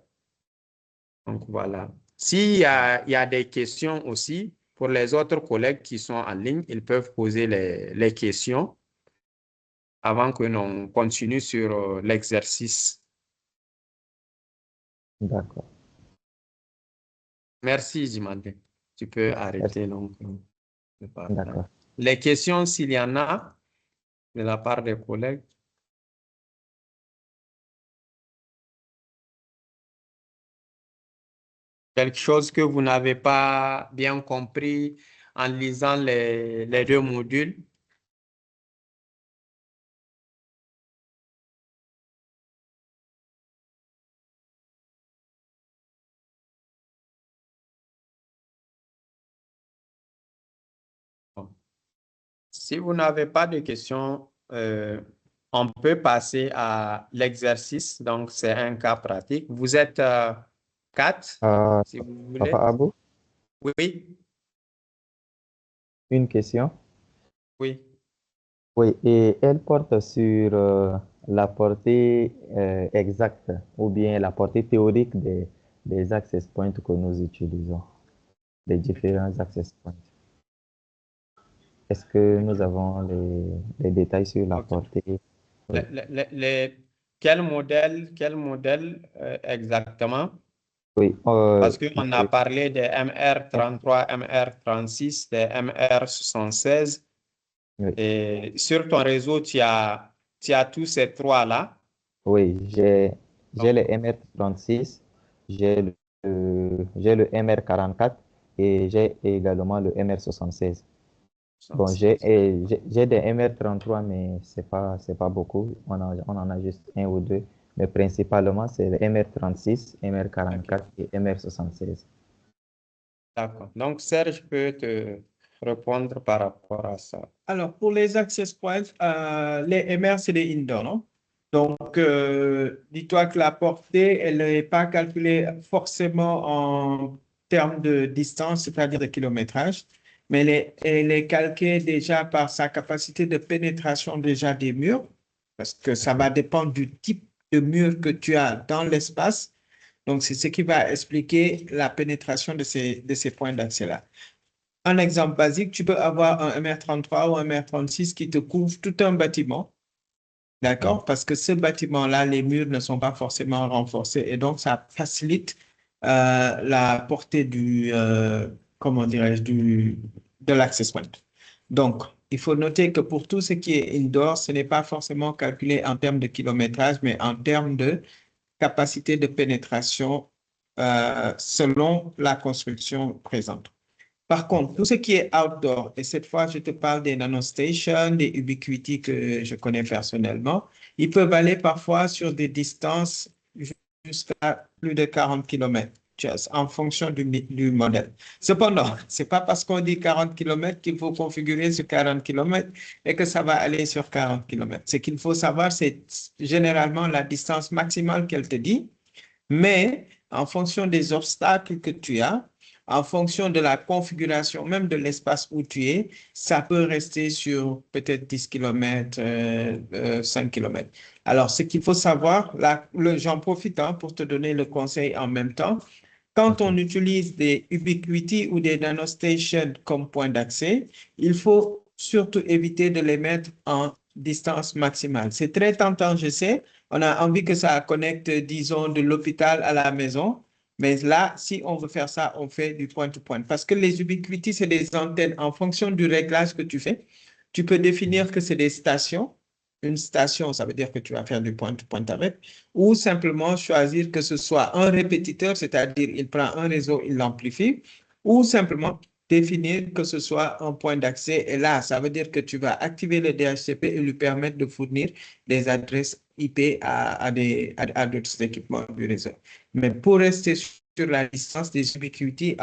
Donc, voilà. Il y a des questions aussi, pour les autres collègues qui sont en ligne, ils peuvent poser les questions avant que l'on continue sur l'exercice. D'accord. Merci, Jimande. Tu peux Merci. arrêter donc le partage. D'accord. Les questions, s'il y en a, de la part des collègues. Quelque chose que vous n'avez pas bien compris en lisant les deux modules. Bon. Si vous n'avez pas de questions, on peut passer à l'exercice. Donc, c'est un cas pratique. Vous êtes 4, si vous voulez. Papa Abou, Oui, une question. oui. Oui, et elle porte sur la portée exacte ou bien la portée théorique des access points que nous utilisons, des différents access points. Est-ce que nous avons les détails sur la Ok. portée? Oui. Quel modèle exactement? Oui, Parce qu'on a parlé des MR33, MR36, des MR76. oui, Et sur ton réseau, tu as tous ces trois-là. oui, j'ai Donc, le MR36, j'ai le MR44 et j'ai également le MR76. Bon, j'ai des MR33, mais c'est pas beaucoup. On en a juste un ou deux. Mais principalement, c'est le MR36, MR44 ok. et MR76. D'accord. Donc, Serge peut te répondre par rapport à ça. Alors, pour les access points, les MR, c'est des indoor, non? Donc, dis-toi que la portée, elle n'est pas calculée forcément en termes de distance, c'est-à-dire de kilométrage, mais elle est calculée déjà par sa capacité de pénétration déjà des murs, parce que ça va dépendre du type de mur que tu as dans l'espace. Donc, c'est ce qui va expliquer la pénétration de ces points d'accès-là. Un exemple basique, tu peux avoir un MR33 ou un MR36 qui te couvre tout un bâtiment, d'accord? Parce que ce bâtiment-là, les murs ne sont pas forcément renforcés et donc ça facilite la portée comment dirais-je, de l'access point. Donc, il faut noter que pour tout ce qui est indoor, ce n'est pas forcément calculé en termes de kilométrage, mais en termes de capacité de pénétration selon la construction présente. Par contre, tout ce qui est outdoor, et cette fois, je te parle des nanostations, des Ubiquiti que je connais personnellement, ils peuvent aller parfois sur des distances jusqu'à plus de 40 km, en fonction du modèle. Cependant, ce n'est pas parce qu'on dit 40 km qu'il faut configurer sur 40 km et que ça va aller sur 40 km. Ce qu'il faut savoir, c'est généralement la distance maximale qu'elle te dit, mais en fonction des obstacles que tu as, en fonction de la configuration même de l'espace où tu es, ça peut rester sur peut-être 10 km, 5 km. Alors, ce qu'il faut savoir, là, j'en profite pour te donner le conseil en même temps. Quand on utilise des Ubiquiti ou des nanostations comme point d'accès, il faut surtout éviter de les mettre en distance maximale. C'est très tentant, je sais. On a envie que ça connecte, disons, de l'hôpital à la maison. Mais là, si on veut faire ça, on fait du point-to-point. Parce que les Ubiquiti, c'est des antennes en fonction du réglage que tu fais. Tu peux définir que c'est des stations. Une station, ça veut dire que tu vas faire du point-to-point avec. Ou simplement choisir que ce soit un répétiteur, c'est-à-dire il prend un réseau, il l'amplifie. Ou simplement définir que ce soit un point d'accès. Et là, ça veut dire que tu vas activer le DHCP et lui permettre de fournir des adresses IP à d'autres équipements du réseau. Mais pour rester sur la distance des Ubiquiti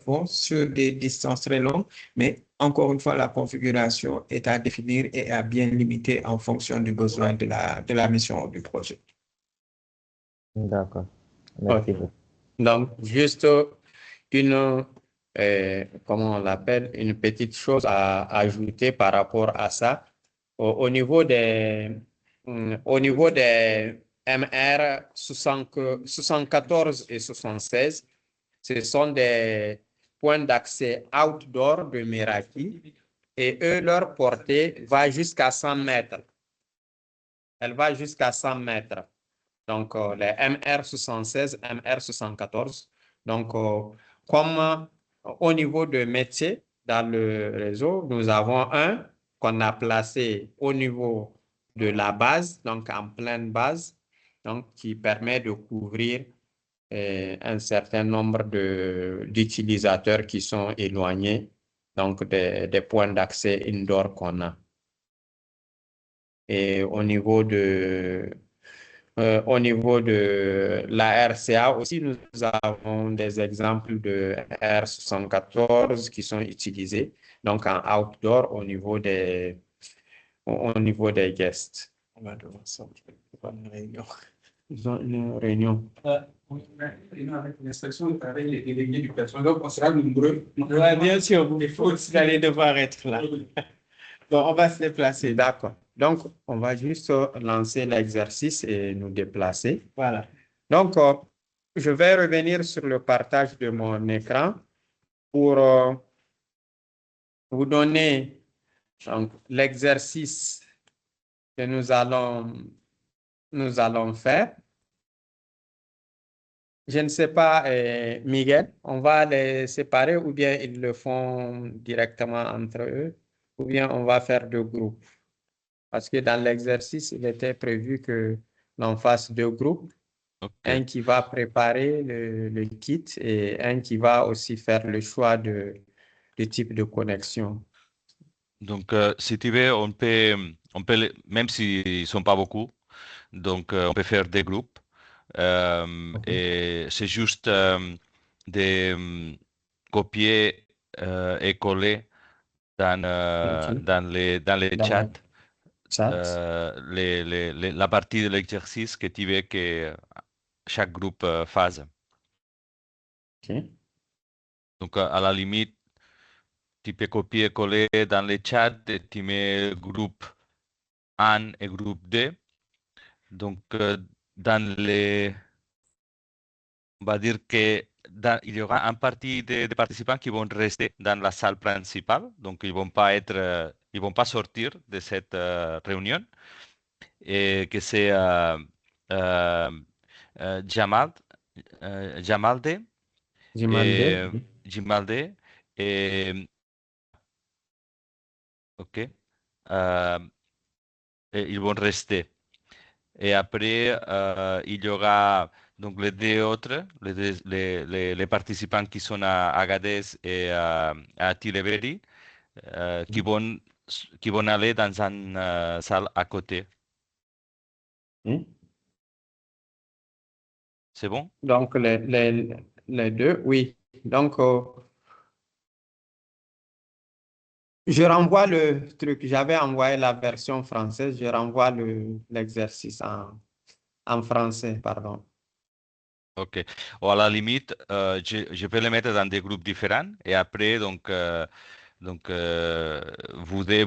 vont sur des distances très longues, mais encore une fois, la configuration est à définir et à bien limiter en fonction du besoin de la mission ou du projet. D'accord. Merci beaucoup. Donc, juste une, comment on l'appelle, une petite chose à ajouter par rapport à ça. Au niveau des MR 74 et 76, Ce sont des points d'accès outdoor de Meraki et eux, leur portée va jusqu'à 100 mètres. Elle va jusqu'à 100 mètres. Donc, les MR76, MR74. Donc, comme au niveau de métier dans le réseau, nous avons un qu'on a placé au niveau de la base, donc en pleine base, donc qui permet de couvrir un certain nombre d'utilisateurs qui sont éloignés, donc des points d'accès indoor qu'on a. Et au niveau de la RCA aussi, nous avons des exemples de R74 qui sont utilisés, donc en outdoor au niveau des guests. On va devoir sortir pour une réunion. Ils ont une réunion. Oui, mais avec l'inspection de travail, les délégués du personnel, donc on sera nombreux. Ouais, bien sûr, vous allez devoir être là. Bon, on va se déplacer. D'accord. Donc, on va juste lancer l'exercice et nous déplacer. Voilà. Donc, je vais revenir sur le partage de mon écran pour vous donner l'exercice que nous allons faire. Je ne sais pas, Miguel, on va les séparer ou bien ils le font directement entre eux ou bien on va faire deux groupes. Parce que dans l'exercice, il était prévu que l'on fasse deux groupes. Ok. Un qui va préparer le kit et un qui va aussi faire le choix de type de connexion. Donc, si tu veux, même s'ils ne sont pas beaucoup, donc on peut faire des groupes. Et c'est juste de copier et coller Ok. dans les Dans chats le chat. la partie de l'exercice que tu veux que chaque groupe fasse. Ok. Donc, à la limite, tu peux copier-coller dans les chats et tu mets groupe 1 et groupe 2. Donc, on va dire que il y aura un partie de participants qui vont rester dans la salle principale. Donc, ils vont pas sortir de cette réunion. Et que c'est euh, Jamal, Jamalde et Jimalde. Jimalde et ok. Euh, et ils vont rester. Et après, il y aura donc les deux autres, les participants qui sont à Agadez et à Tilbury, qui vont aller dans une salle à côté. Hmm. C'est bon? Donc, les deux, oui. Donc, je renvoie le truc. J'avais envoyé la version française. Je renvoie l'exercice en français, pardon. Ok. Ou à la limite, je peux les mettre dans des groupes différents et après, vous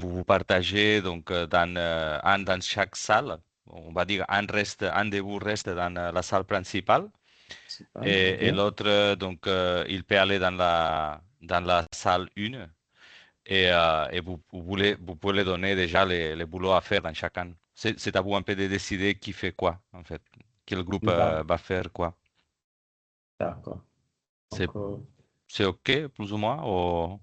vous partagez un dans chaque salle. On va dire un de vous reste dans la salle principale C'est pas, et ok. l'autre, il peut aller dans la salle 1 et vous pouvez donner déjà les boulots à faire dans chacun. C'est à vous un peu de décider qui fait quoi, en fait. Quel groupe va faire quoi. D'accord. C'est, Donc, c'est OK, plus ou moins, ou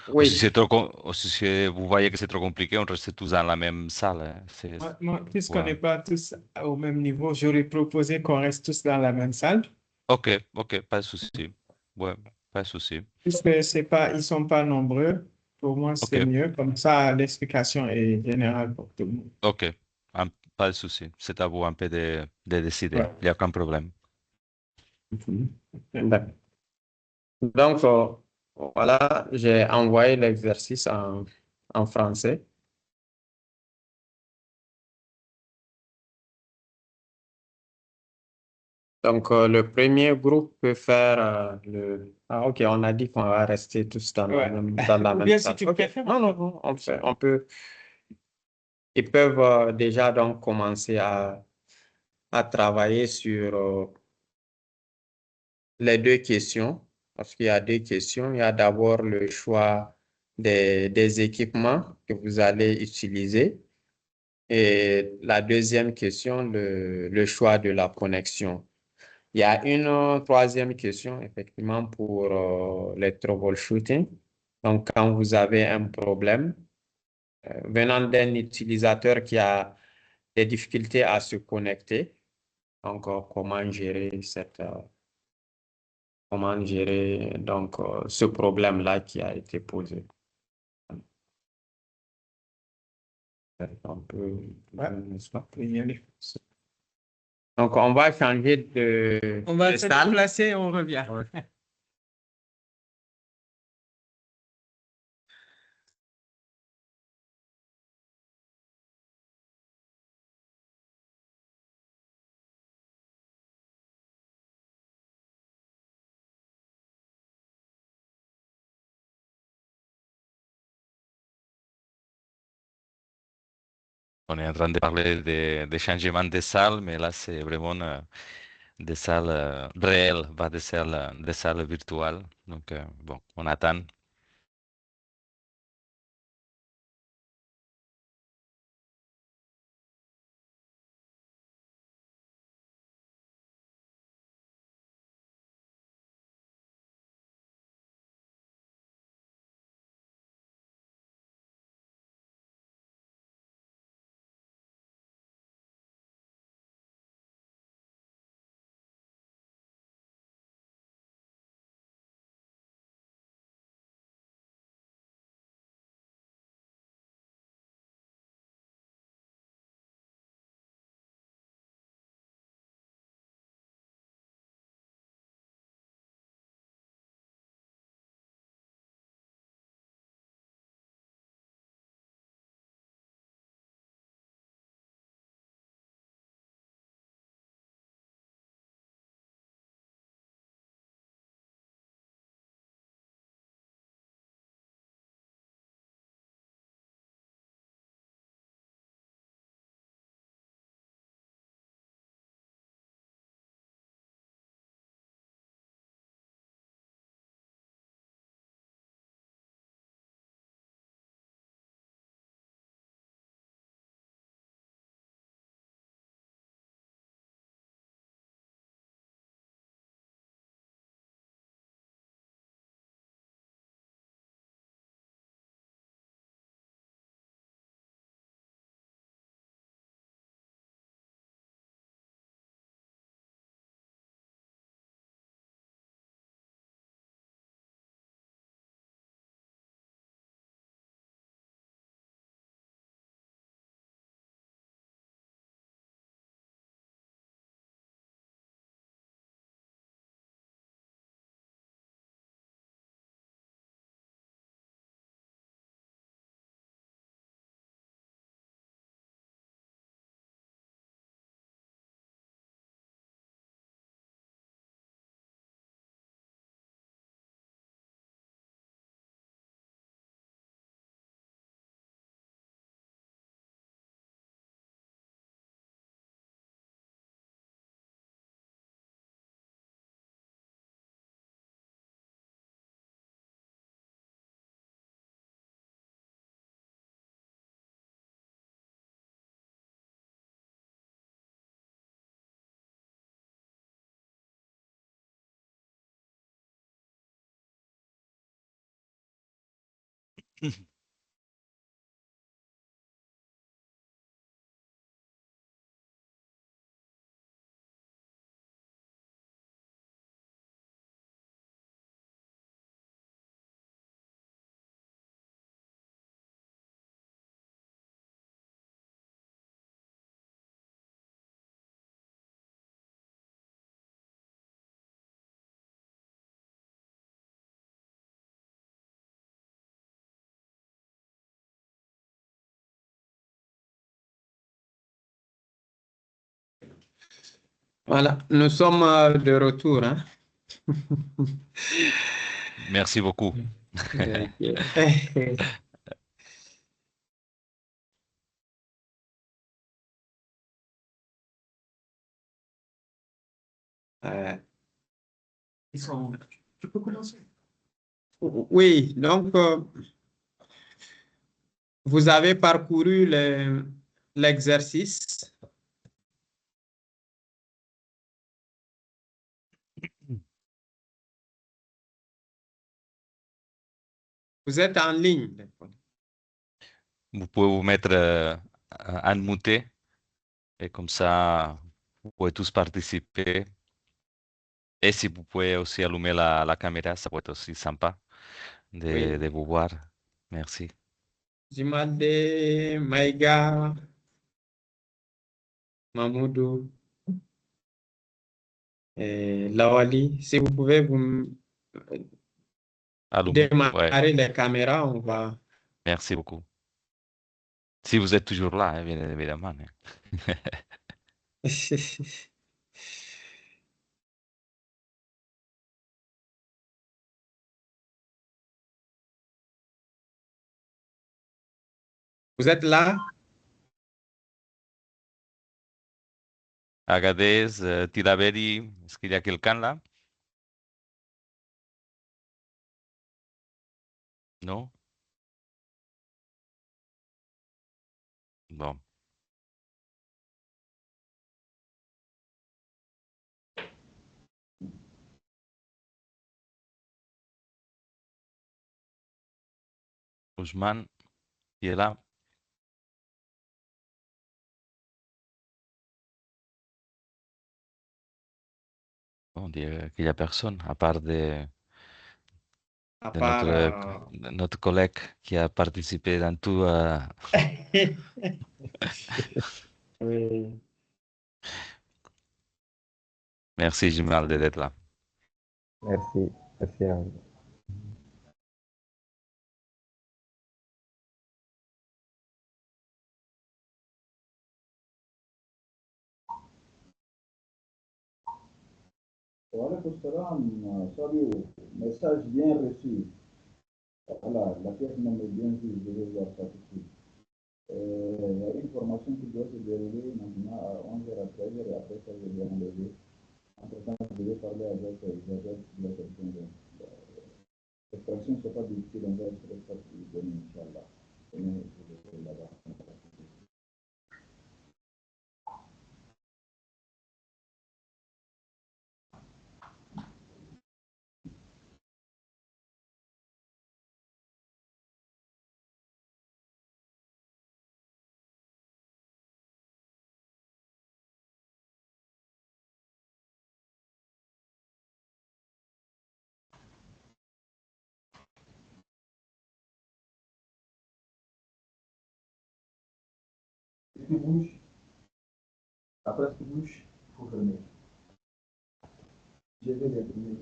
si oui. c'est ou si vous voyez que c'est trop compliqué, on reste tous dans la même salle. Hein. Puisqu'on Ouais. n'est pas tous au même niveau, j'aurais proposé qu'on reste tous dans la même salle. OK, OK, pas de souci. Ouais, pas de souci. Puisque c'est pas, ils sont pas nombreux, pour moi, c'est OK, mieux. Comme ça, l'explication est générale pour tout le monde. OK, pas de souci. C'est à vous un peu de décider. Ouais. Il n'y a aucun problème. D'accord. Donc, voilà, j'ai envoyé l'exercice en français. Donc, le premier groupe peut faire le... Ah, OK, on a dit qu'on va rester tous dans Ouais. dans la Ou même bien si salle. tu OK. préfères. Non, non, non, on peut... Ils peuvent déjà donc commencer à travailler sur les deux questions. parce qu'il y a deux questions. Il y a d'abord le choix des équipements que vous allez utiliser. Et la deuxième question, le choix de la connexion. Il y a une troisième question, effectivement, pour les troubleshooting. Donc, quand vous avez un problème venant d'un utilisateur qui a des difficultés à se connecter, donc comment gérer donc ce problème-là qui a été posé. On peut, n'est-ce pas? Donc, on va changer On va de se salle. déplacer, on revient. On est en train de parler des changements de salles, mais là, c'est vraiment des salles réelles, pas des salles virtuelles. Donc, bon, on attend. Voilà, nous sommes de retour, hein. Merci beaucoup. Euh, Ils sont Tu peux commencer. Oui, donc vous avez parcouru l'exercice. Vous êtes en ligne. Vous pouvez vous mettre en muté et comme ça, vous pouvez tous participer. Et si vous pouvez aussi allumer la caméra, ça peut être aussi sympa Oui. de vous voir. Merci. Jimade, Maïga, Mamoudou et Lawali, si vous pouvez vous Allumer. Ouais, démarrer les caméras, on va. merci beaucoup. Si vous êtes toujours là, hein, bien évidemment. Hein. Vous êtes là? Agadez, Tillabéri, est-ce qu'il y a quelqu'un là? Non? Bon. Ousmane, qui est là? On dirait qu'il n'y a personne, à part À de part. notre collègue qui a participé dans tout. Oui. Merci, Jimal, d'être là. Merci. Merci à vous. Waalaikum salam, salut, message bien reçu. Voilà, la pièce même est bien vue, je vais voir ça tout de suite. Il y a une formation qui doit se dérouler maintenant à 11h à 13h et après ça, je vais enlever. Entre-temps, je vais parler avec Isabelle de la question de l'extraction, ce n'est pas difficile, on va essayer de ça pour lui donner, Inch'Allah. Demain, je vais là-bas. Si tu bouges, après si tu bouges, il faut fermer. Je vais les donner.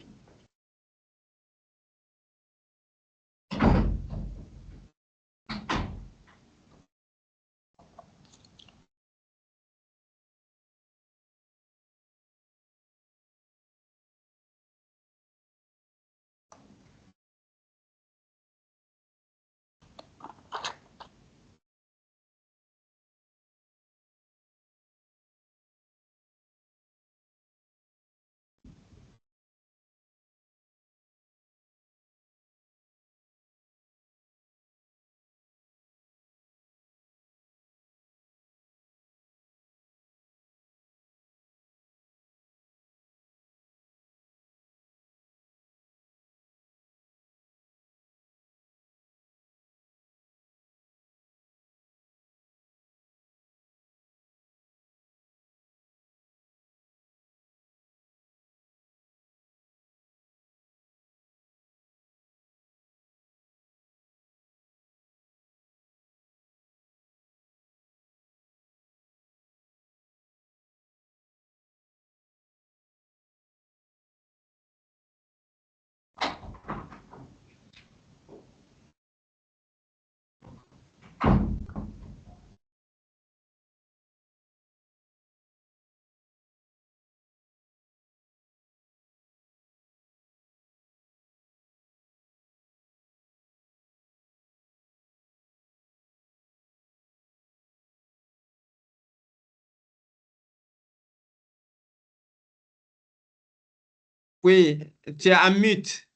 Oui, tu es en mute.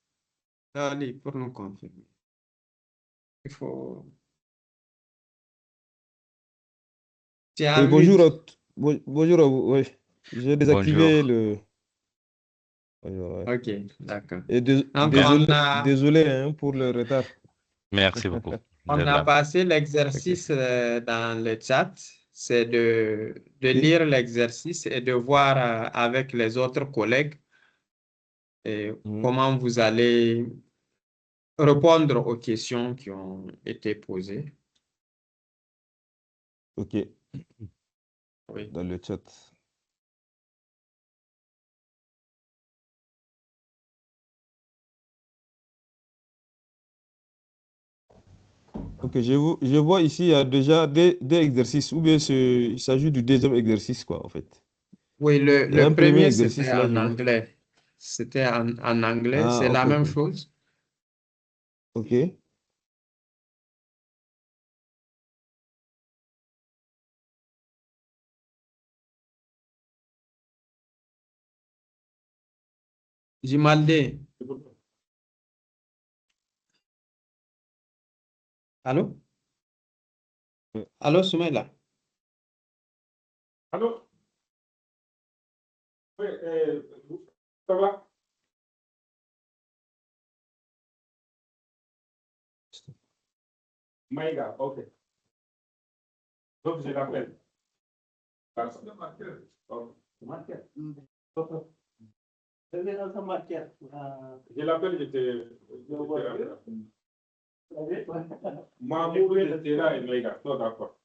Allez, pour nous confirmer. Il faut... Tu as Oui, bonjour mute. bonjour à vous. Oui, j'ai désactivé Bonjour. le. Oui, ouais. OK, d'accord. Et Donc, désolé, désolé hein, pour le retard. Merci beaucoup. on De a là. passé Ok, l'exercice dans le chat. C'est de ok. lire l'exercice et de voir avec les autres collègues Mhm. comment vous allez répondre aux questions qui ont été posées. Ok, Oui. dans le chat. Ok, je vois ici, il y a déjà des exercices, ou bien il s'agit du deuxième exercice, quoi, en fait. Oui, Il y a un le premier premier, c'était exercice, là, je en vois. anglais. C'était en anglais, Ah, c'est la ok, même ok. chose. Ok, Jimalde, allô? Allô, Soumaïla? Allô? Oui, ça va? Maïga, ok. Donc, je l'appelle. Parce que ok. Je l'appelle, Mahmoud était là et Maïga. Non, d'accord.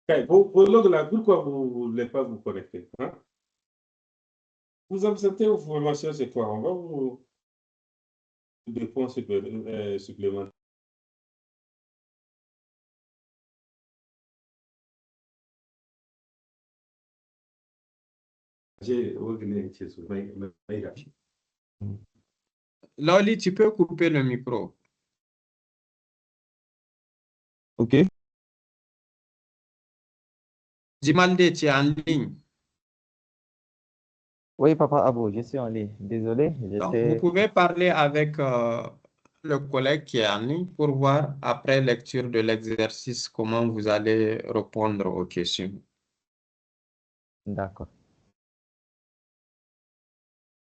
Ok, pour l'autre là, pourquoi vous ne voulez pas vous connecter? Hein? Vous acceptez vos formations, c'est quoi? On va vous des points supplémentaires. J'ai organisé chez Maïga. Loli, tu peux couper le micro. ok. Jimalde, tu es en ligne. Oui, Papa Abou, je suis en ligne. Désolé, Donc, vous j'étais... pouvez parler avec le collègue qui est en ligne pour voir, après lecture de l'exercice, comment vous allez répondre aux questions. D'accord.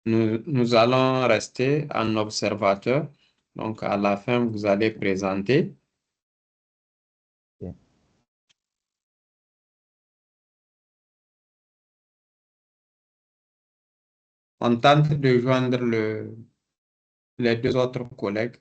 Nous allons rester en observateur. Donc, à la fin, vous allez présenter. Ok. On tente de joindre les deux autres collègues.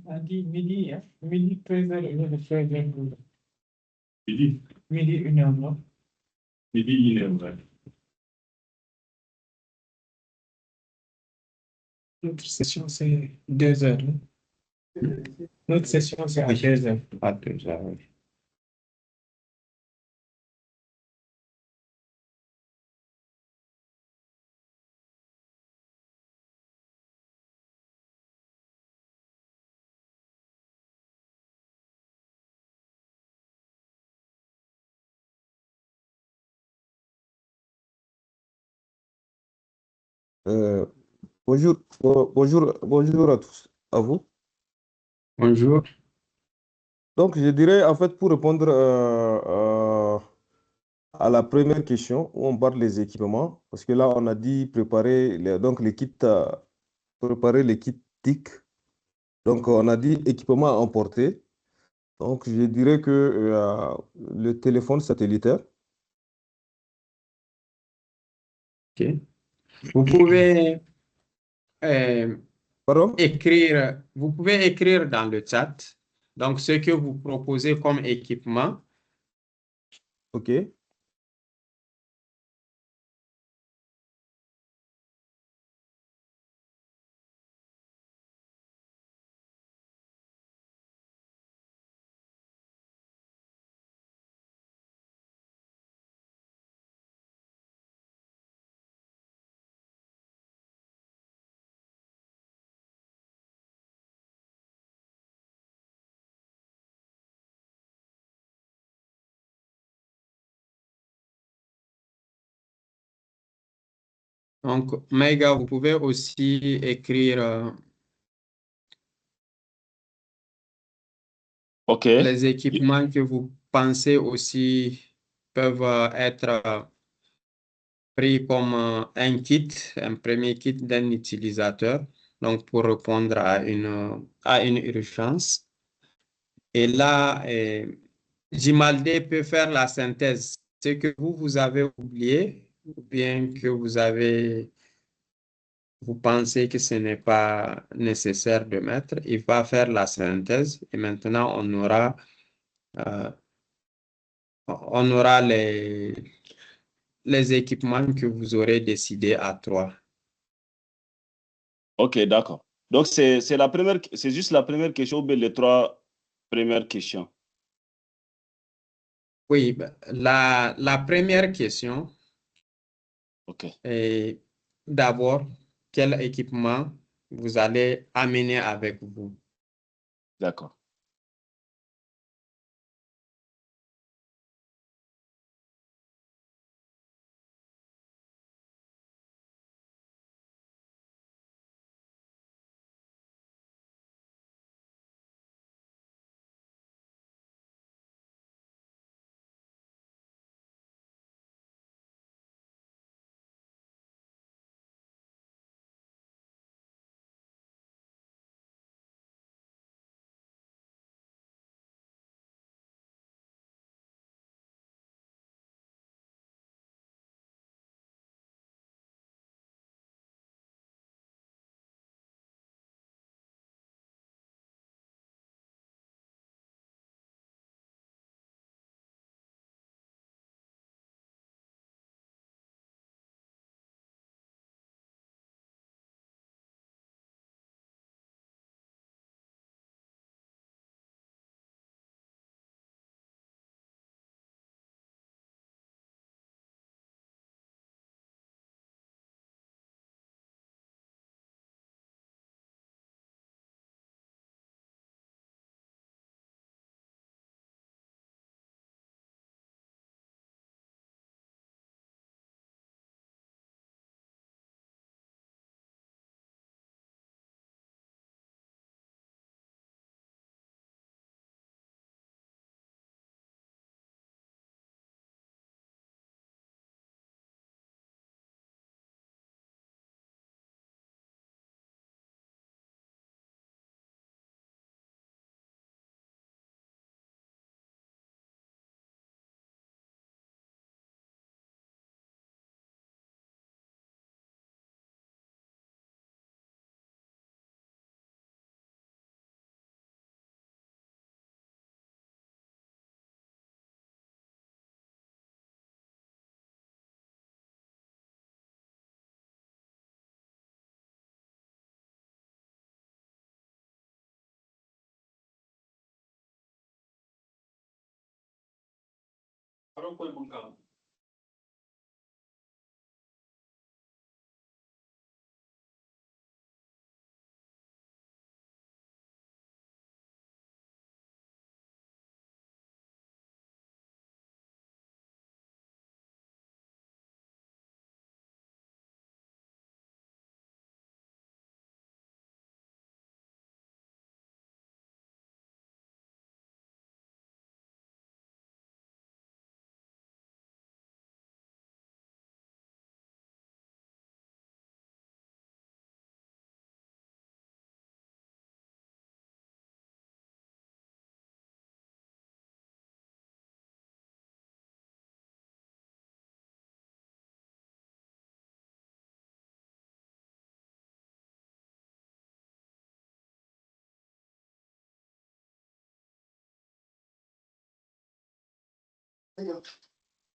A dit midi, hein? Midi 13h, 13h. Midi? Midi, 1h. Midi, 1h. Notre session, c'est 2h. Notre session, c'est à 2h. À 2 heures, oui. Euh, bonjour, bonjour à tous, à vous. Bonjour. Donc, je dirais, en fait, pour répondre à la première question, où on parle des équipements, parce que là, on a dit préparer donc les kits, préparer les kits TIC. Donc, on a dit équipement à emporter. Donc, je dirais que le téléphone satellitaire. OK. Vous pouvez euh, Pardon? vous pouvez écrire dans le chat, donc ce que vous proposez comme équipement. OK. Donc, Maïga, vous pouvez aussi écrire OK. les équipements que vous pensez aussi peuvent être pris comme un kit, un premier kit d'un utilisateur, donc pour répondre à une urgence. Et là, Jimaldé peut faire la synthèse. Ce que vous avez oublié, ou bien que vous pensez que ce n'est pas nécessaire de mettre, il va faire la synthèse et maintenant euh, on aura les équipements que vous aurez décidé à trois. OK, d'accord. Donc, c'est juste la première question ou bien les trois premières questions? Oui, ben, la première question OK, est d'abord, quel équipement vous allez amener avec vous? d'accord.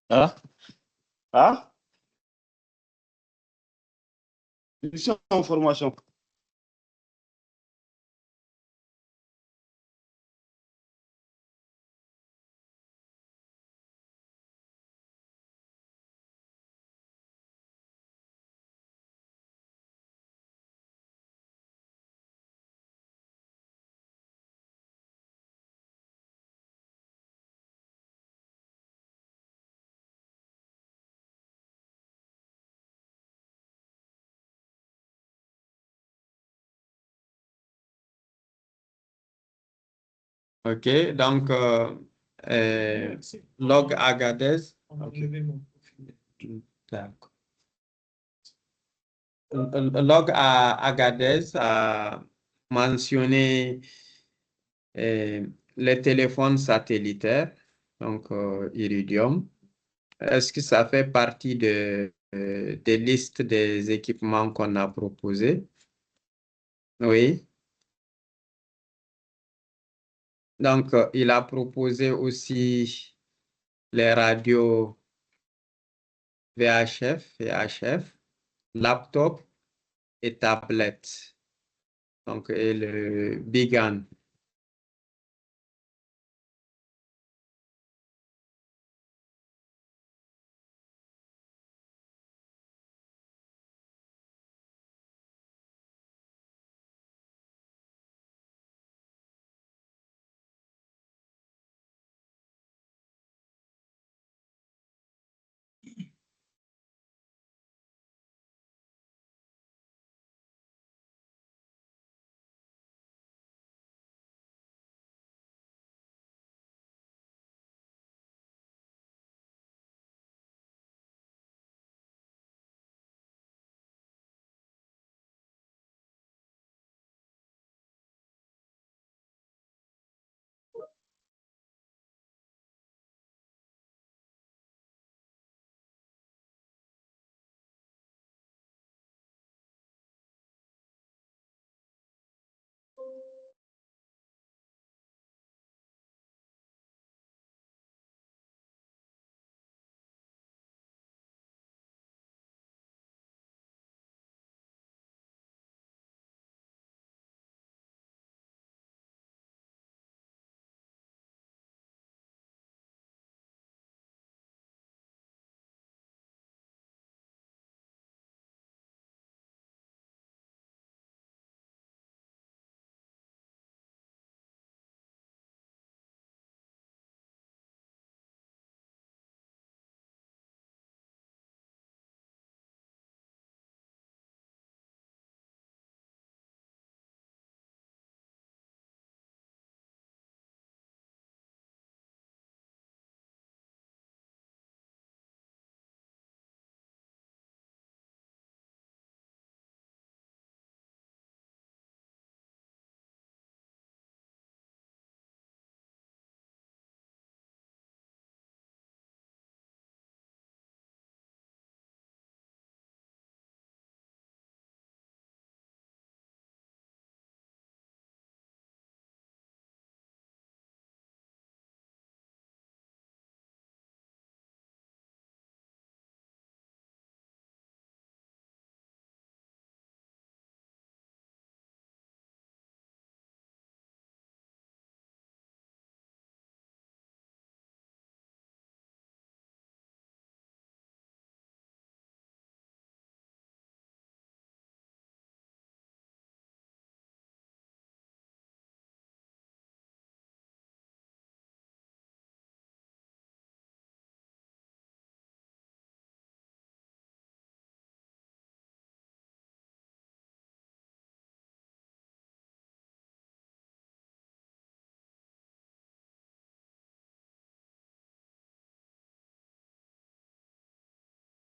Hein? Hein? Je suis en formation. OK, donc log Agadez. D'accord. Log à Agadez a mentionné les téléphones satellitaires, donc Iridium. Est-ce que ça fait partie des listes des équipements qu'on a proposés? Oui. Donc, il a proposé aussi les radios VHF, laptop et tablette. Donc, et le Bigan.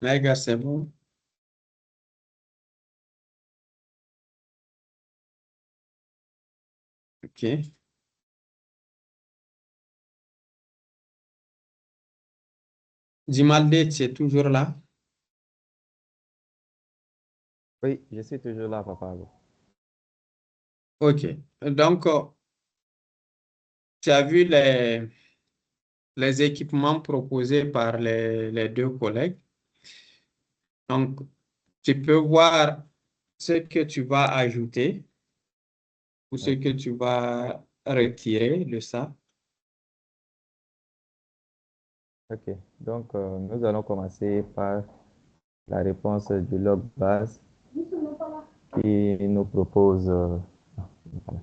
Les gars, c'est bon? OK. Jimalde, tu es toujours là? Oui, je suis toujours là, papa. OK. Donc, tu as vu les équipements proposés par les deux collègues. Donc, tu peux voir ce que tu vas ajouter ou ce Oui. que tu vas retirer de ça. OK. Donc, nous allons commencer par la réponse du log base qui nous propose, voilà,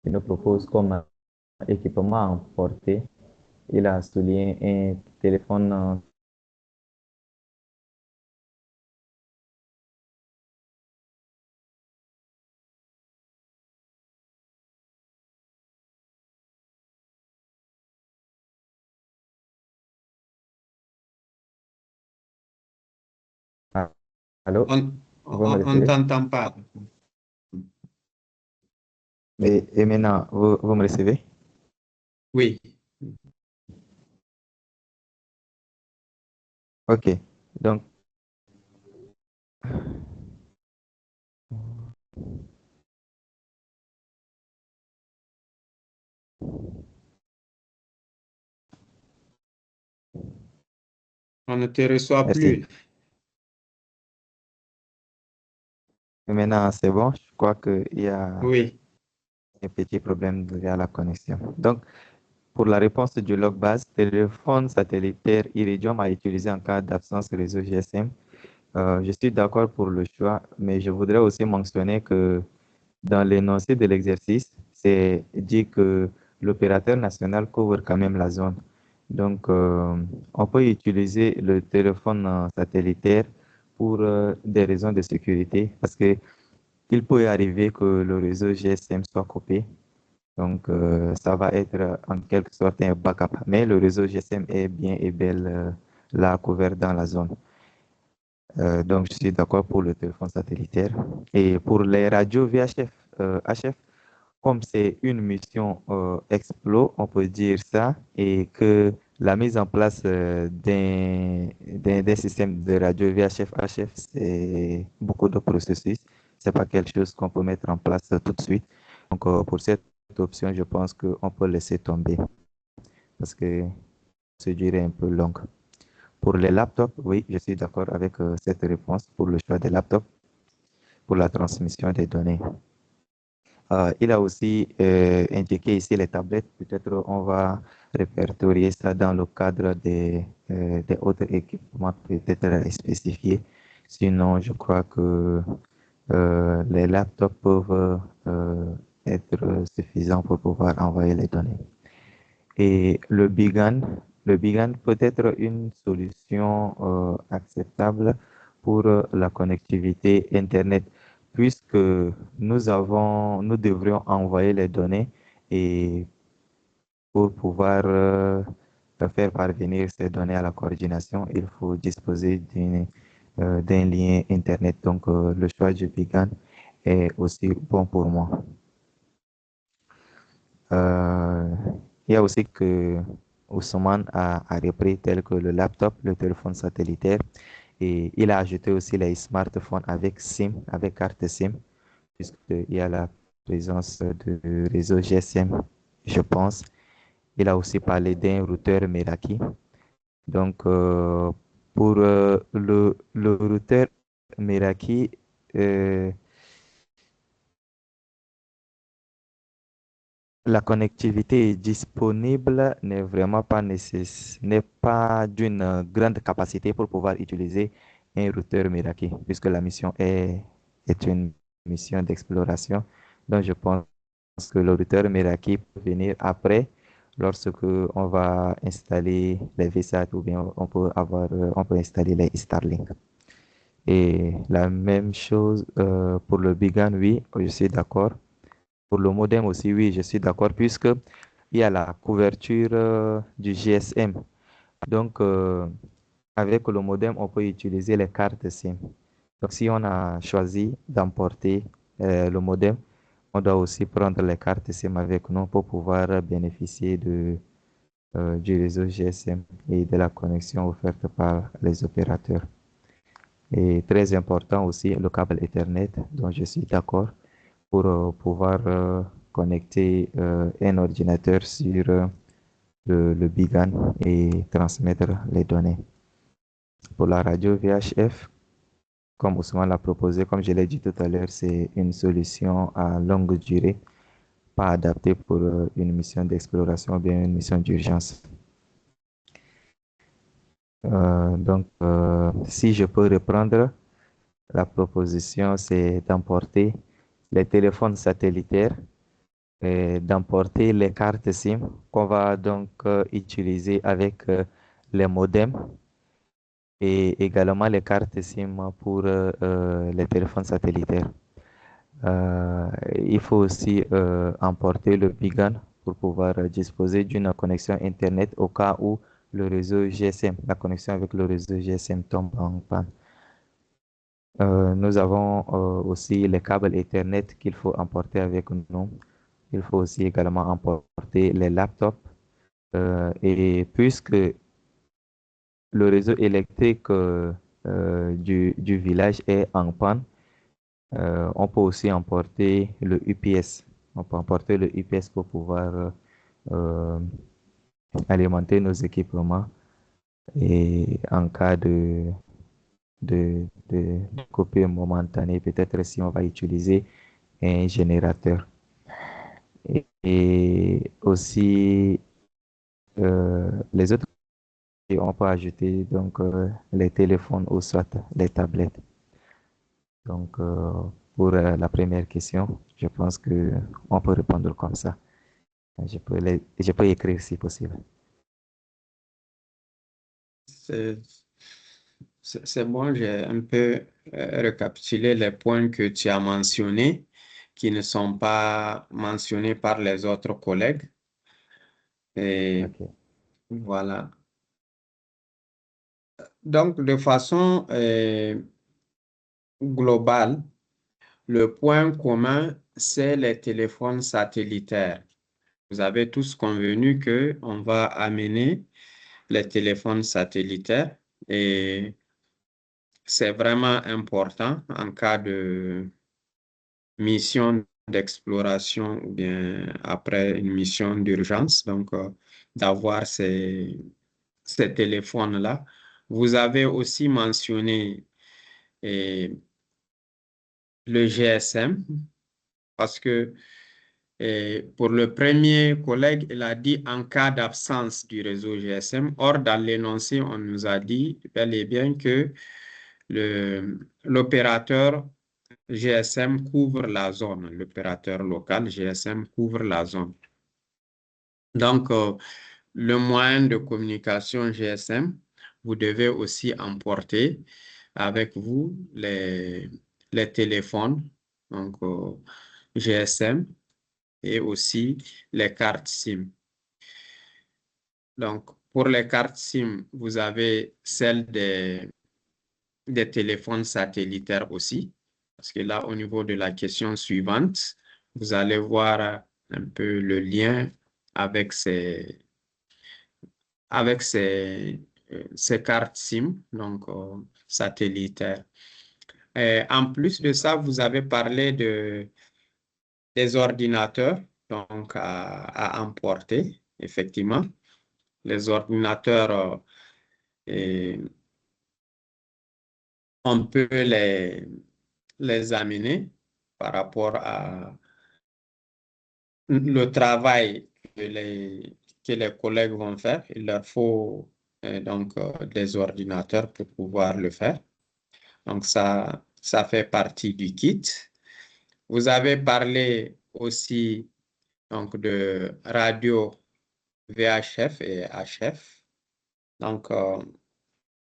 qui nous propose comme équipement à emporter. Il a souligné un téléphone Allô, On vous me ne recevez? t'entend pas. Et maintenant, vous me recevez? Oui. OK. Donc, On ne te reçoit merci. plus. Et maintenant, c'est bon. Je crois qu'il y a Oui. un petit problème lié à la connexion. Donc, pour la réponse du log base, téléphone satellitaire Iridium à utiliser en cas d'absence de réseau GSM. Je suis d'accord pour le choix, mais je voudrais aussi mentionner que dans l'énoncé de l'exercice, c'est dit que l'opérateur national couvre quand même la zone. Donc, on peut utiliser le téléphone satellitaire pour des raisons de sécurité parce que il peut arriver que le réseau GSM soit coupé. Donc, ça va être en quelque sorte un backup. Mais le réseau GSM est bien et bel là couvert dans la zone. Donc, je suis d'accord pour le téléphone satellitaire. Et pour les radios VHF, HF, comme c'est une mission Explo, on peut dire ça, et que la mise en place d'un système de radio VHF, HF, c'est beaucoup de processus. C'est pas quelque chose qu'on peut mettre en place tout de suite. Donc, pour cette option, je pense qu'on peut laisser tomber parce que c'est durée un peu longue. Pour les laptops, oui, je suis d'accord avec cette réponse pour le choix des laptops pour la transmission des données. Il a aussi indiqué ici les tablettes. Peut-être on va répertorier ça dans le cadre des autres équipements peut-être spécifiés. Sinon, je crois que les laptops peuvent être suffisants pour pouvoir envoyer les données. Et le BIGAN peut être une solution acceptable pour la connectivité Internet, puisque nous devrions envoyer les données et pour pouvoir faire parvenir ces données à la coordination, il faut disposer d'un lien Internet. Donc, le choix du BIGAN est aussi bon pour moi. Euh, il y a aussi que Ousmane a repris tel que le laptop, le téléphone satellitaire et il a ajouté aussi les smartphones avec SIM, avec carte SIM, puisqu'il y a la présence de réseau GSM, je pense. Il a aussi parlé d'un routeur Meraki. Donc, pour le routeur Meraki, la connectivité disponible n'est vraiment pas n'est pas d'une grande capacité pour pouvoir utiliser un routeur Meraki, puisque la mission est une mission d'exploration. Donc, je pense que le routeur Meraki peut venir après, lorsque on va installer les VSAT ou bien on peut installer les Starlink. Et la même chose pour le Bigan, oui, je suis d'accord. Pour le modem aussi, oui, je suis d'accord, puisque il y a la couverture du GSM. Donc, avec le modem, on peut utiliser les cartes SIM. Donc, si on a choisi d'emporter le modem, on doit aussi prendre les cartes SIM avec nous pour pouvoir bénéficier du réseau GSM et de la connexion offerte par les opérateurs. Et très important aussi, le câble Ethernet, dont je suis d'accord pour pouvoir connecter un ordinateur sur le BIGAN et transmettre les données. Pour la radio VHF, comme Ousmane l'a proposé, comme je l'ai dit tout à l'heure, c'est une solution à longue durée, pas adaptée pour une mission d'exploration ou bien une mission d'urgence. Si je peux reprendre, la proposition, c'est d'emporter les téléphones satellitaires et d'emporter les cartes SIM qu'on va donc utiliser avec les modems et également les cartes SIM pour les téléphones satellitaires. Il faut aussi emporter le BIGAN pour pouvoir disposer d'une connexion Internet au cas où le réseau GSM, la connexion avec le réseau GSM tombe en panne. Nous avons aussi les câbles Ethernet qu'il faut emporter avec nous. Il faut aussi également emporter les laptops. Et puisque le réseau électrique du village est en panne, on peut aussi emporter le UPS. On peut emporter le UPS pour pouvoir euh, alimenter nos équipements et en cas de coupure momentanée, peut-être si on va utiliser un générateur. Et aussi, les autres, on peut ajouter donc les téléphones ou soit les tablettes. Donc, pour la première question, je pense que on peut répondre comme ça. Je peux écrire si possible. C'est bon, j'ai un peu récapitulé les points que tu as mentionnés, qui ne sont pas mentionnés par les autres collègues. Et Ok. voilà. Donc, de façon globale, le point commun, c'est les téléphones satellitaires. Vous avez tous convenu qu'on va amener les téléphones satellitaires et c'est vraiment important en cas de mission d'exploration ou bien après une mission d'urgence, donc d'avoir ces téléphones-là. Vous avez aussi mentionné le GSM parce que pour le premier collègue, il a dit en cas d'absence du réseau GSM. Or, dans l'énoncé, on nous a dit bel et bien que l'opérateur GSM couvre la zone, l'opérateur local GSM couvre la zone. Donc, le moyen de communication GSM, vous devez aussi emporter avec vous les téléphones, donc GSM et aussi les cartes SIM. Donc, pour les cartes SIM, vous avez celles des téléphones satellitaires aussi. Parce que là, au niveau de la question suivante, vous allez voir un peu le lien avec ces cartes SIM, donc satellitaires. Et en plus de ça, vous avez parlé des ordinateurs donc à emporter, effectivement. Les ordinateurs, on peut les amener par rapport à le travail que les collègues vont faire. Il leur faut donc des ordinateurs pour pouvoir le faire. Donc ça fait partie du kit. Vous avez parlé aussi donc de radio VHF et HF. Donc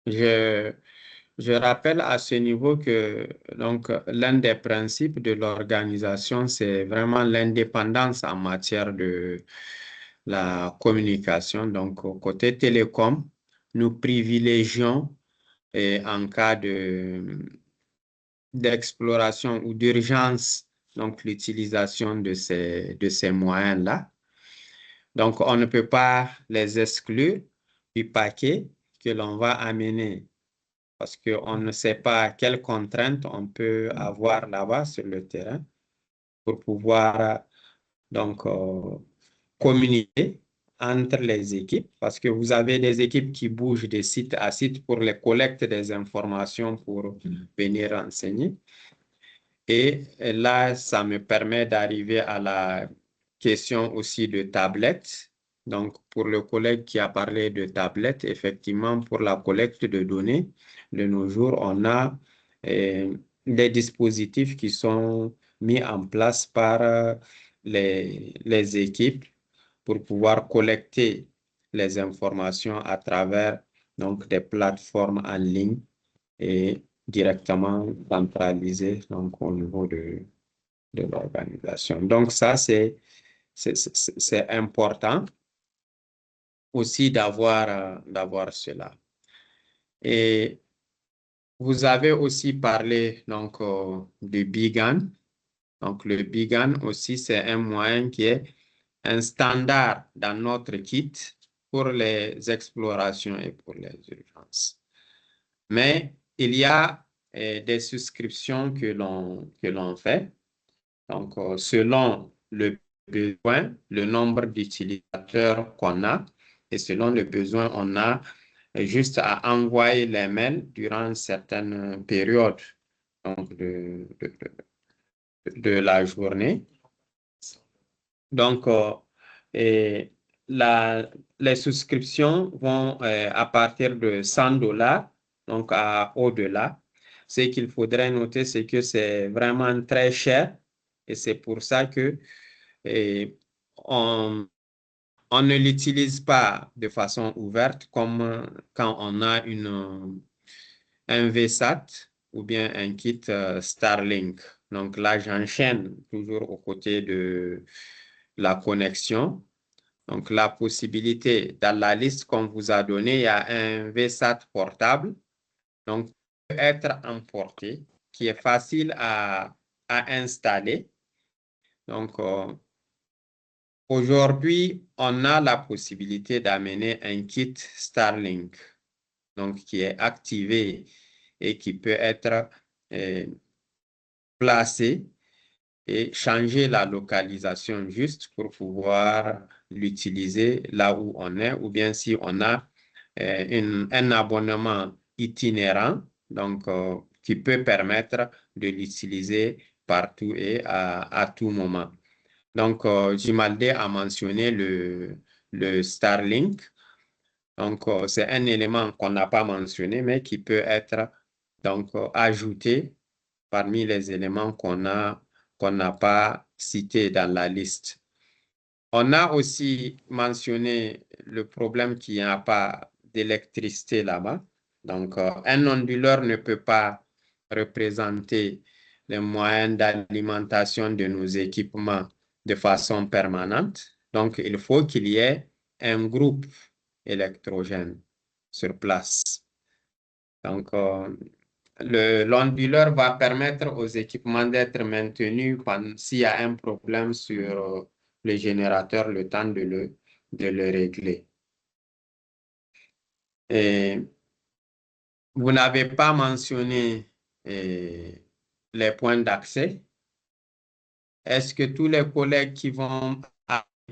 je rappelle à ce niveau que donc l'un des principes de l'organisation, c'est vraiment l'indépendance en matière de la communication. Donc, côté télécom, nous privilégions en cas d'exploration ou d'urgence, donc l'utilisation de ces moyens-là. Donc, on ne peut pas les exclure du paquet que l'on va amener parce qu'on ne sait pas quelles contraintes on peut avoir là-bas sur le terrain pour pouvoir donc communiquer entre les équipes parce que vous avez des équipes qui bougent de site à site pour les collecte des informations pour venir enseigner. Et là, ça me permet d'arriver à la question aussi de tablettes. Donc, pour le collègue qui a parlé de tablettes, effectivement, pour la collecte de données, de nos jours, on a des dispositifs qui sont mis en place par les équipes pour pouvoir collecter les informations à travers donc, des plateformes en ligne et directement centralisées donc, au niveau de l'organisation. Donc, ça, c'est important aussi d'avoir cela. Et Vous avez aussi parlé donc, du BIGAN. Donc, le BIGAN aussi, c'est un moyen qui est un standard dans notre kit pour les explorations et pour les urgences. Mais il y a des souscriptions que l'on fait. Donc, selon le besoin, le nombre d'utilisateurs qu'on a, et selon le besoin, on a juste à envoyer les mails durant certaines périodes donc de la journée. Donc, et les souscriptions vont à partir de $100, donc au-delà. Ce qu'il faudrait noter, c'est que c'est vraiment très cher et c'est pour ça que on, on ne l'utilise pas de façon ouverte comme quand on a un VSAT ou bien un kit Starlink. Donc là, j'enchaîne toujours aux côtés de la connexion. Donc la possibilité, dans la liste qu'on vous a donnée, il y a un VSAT portable. Donc, peut être emporté, qui est facile à installer. Donc, aujourd'hui, on a la possibilité d'amener un kit Starlink, donc qui est activé et qui peut être placé et changer la localisation juste pour pouvoir l'utiliser là où on est, ou bien si on a un abonnement itinérant, donc qui peut permettre de l'utiliser partout et à tout moment. Donc, Jimalde a mentionné le Starlink. Donc, c'est un élément qu'on n'a pas mentionné, mais qui peut être donc ajouté parmi les éléments qu'on n'a pas cités dans la liste. On a aussi mentionné le problème qu'il n'y a pas d'électricité là-bas. Donc, un onduleur ne peut pas représenter les moyens d'alimentation de nos équipements de façon permanente. Donc, il faut qu'il y ait un groupe électrogène sur place. Donc, l'onduleur va permettre aux équipements d'être maintenus s'il y a un problème sur le générateur, le temps de le régler. Et vous n'avez pas mentionné les points d'accès. Est-ce que tous les collègues qui vont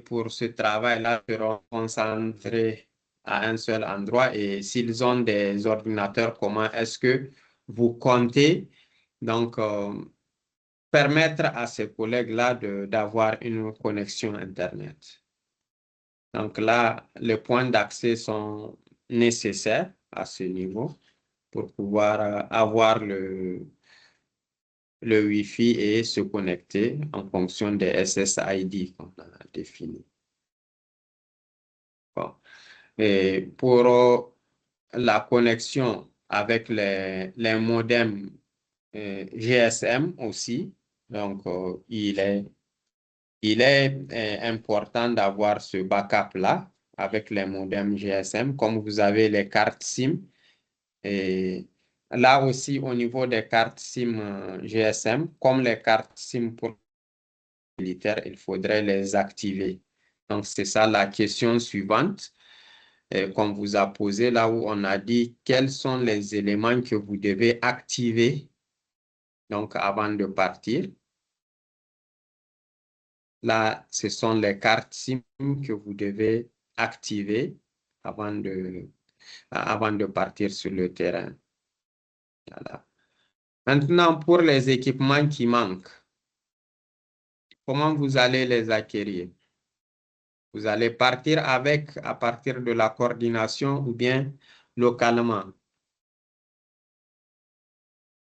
pour ce travail-là seront concentrés à un seul endroit et s'ils ont des ordinateurs, comment est-ce que vous comptez donc permettre à ces collègues-là d'avoir une connexion Internet? Donc là, les points d'accès sont nécessaires à ce niveau pour pouvoir avoir le Wi-Fi et se connecter en fonction des SSID qu'on a définis. Bon. Et pour la connexion avec les modems GSM aussi, donc il est important d'avoir ce backup-là avec les modems GSM, comme vous avez les cartes SIM. Et là aussi, au niveau des cartes SIM GSM, comme les cartes SIM pour les militaires, il faudrait les activer. Donc, c'est ça la question suivante qu'on vous a posée, là où on a dit quels sont les éléments que vous devez activer donc avant de partir. Là, ce sont les cartes SIM que vous devez activer avant de partir sur le terrain. Voilà. Maintenant, pour les équipements qui manquent, comment vous allez les acquérir? Vous allez partir avec à partir de la coordination ou bien localement.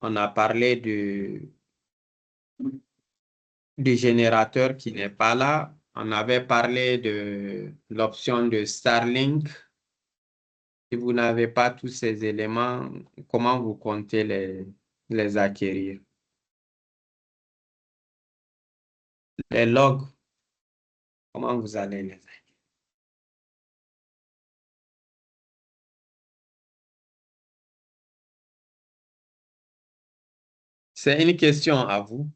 On a parlé du générateur qui n'est pas là. On avait parlé de l'option de Starlink. Si vous n'avez pas tous ces éléments, comment vous comptez les acquérir? Les logs, comment vous allez les acquérir? c'est une question à vous.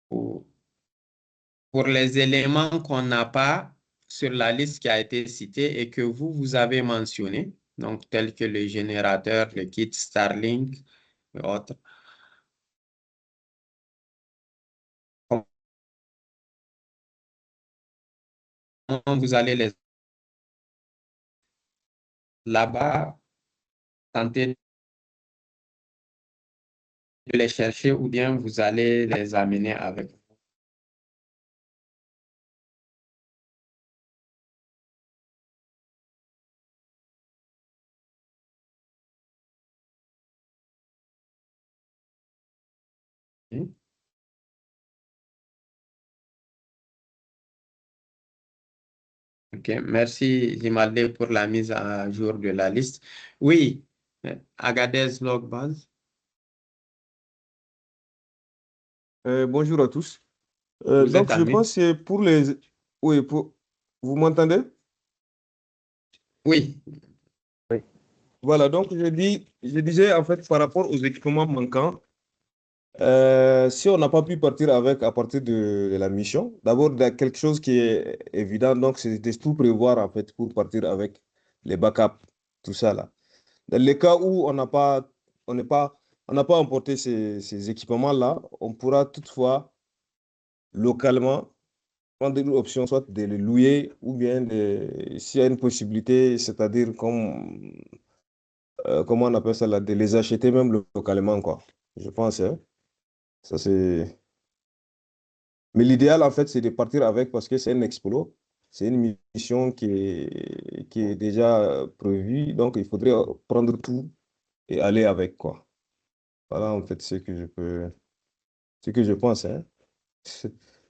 Pour les éléments qu'on n'a pas sur la liste qui a été citée et que vous avez mentionné, donc tels que le générateur, le kit Starlink et autres. Comment vous allez les là-bas, tenter de les chercher ou bien vous allez les amener avec vous? OK, merci Jimalé pour la mise à jour de la liste. Oui, Agadez Logbase. Bonjour à tous. Vous Donc, êtes je en mute? pense que c'est pour les... Oui, pour... Vous m'entendez? Oui, Oui. Voilà, donc je disais en fait par rapport aux équipements manquants, si on n'a pas pu partir avec à partir de la mission, d'abord, il y a quelque chose qui est évident, donc c'est de tout prévoir en fait pour partir avec les backups, tout ça là. Dans les cas où on n'est pas, on n'a pas emporté ces équipements-là, on pourra toutefois localement prendre une option, soit de les louer ou bien s'il y a une possibilité, c'est-à-dire comme, comment on appelle ça là, de les acheter même localement, quoi. Je pense, hein. Ça c'est... Mais l'idéal, en fait, c'est de partir avec parce que c'est un explo. C'est une mission qui est déjà prévue. Donc, il faudrait prendre tout et aller avec, quoi. Voilà, en fait, ce que je pense, hein.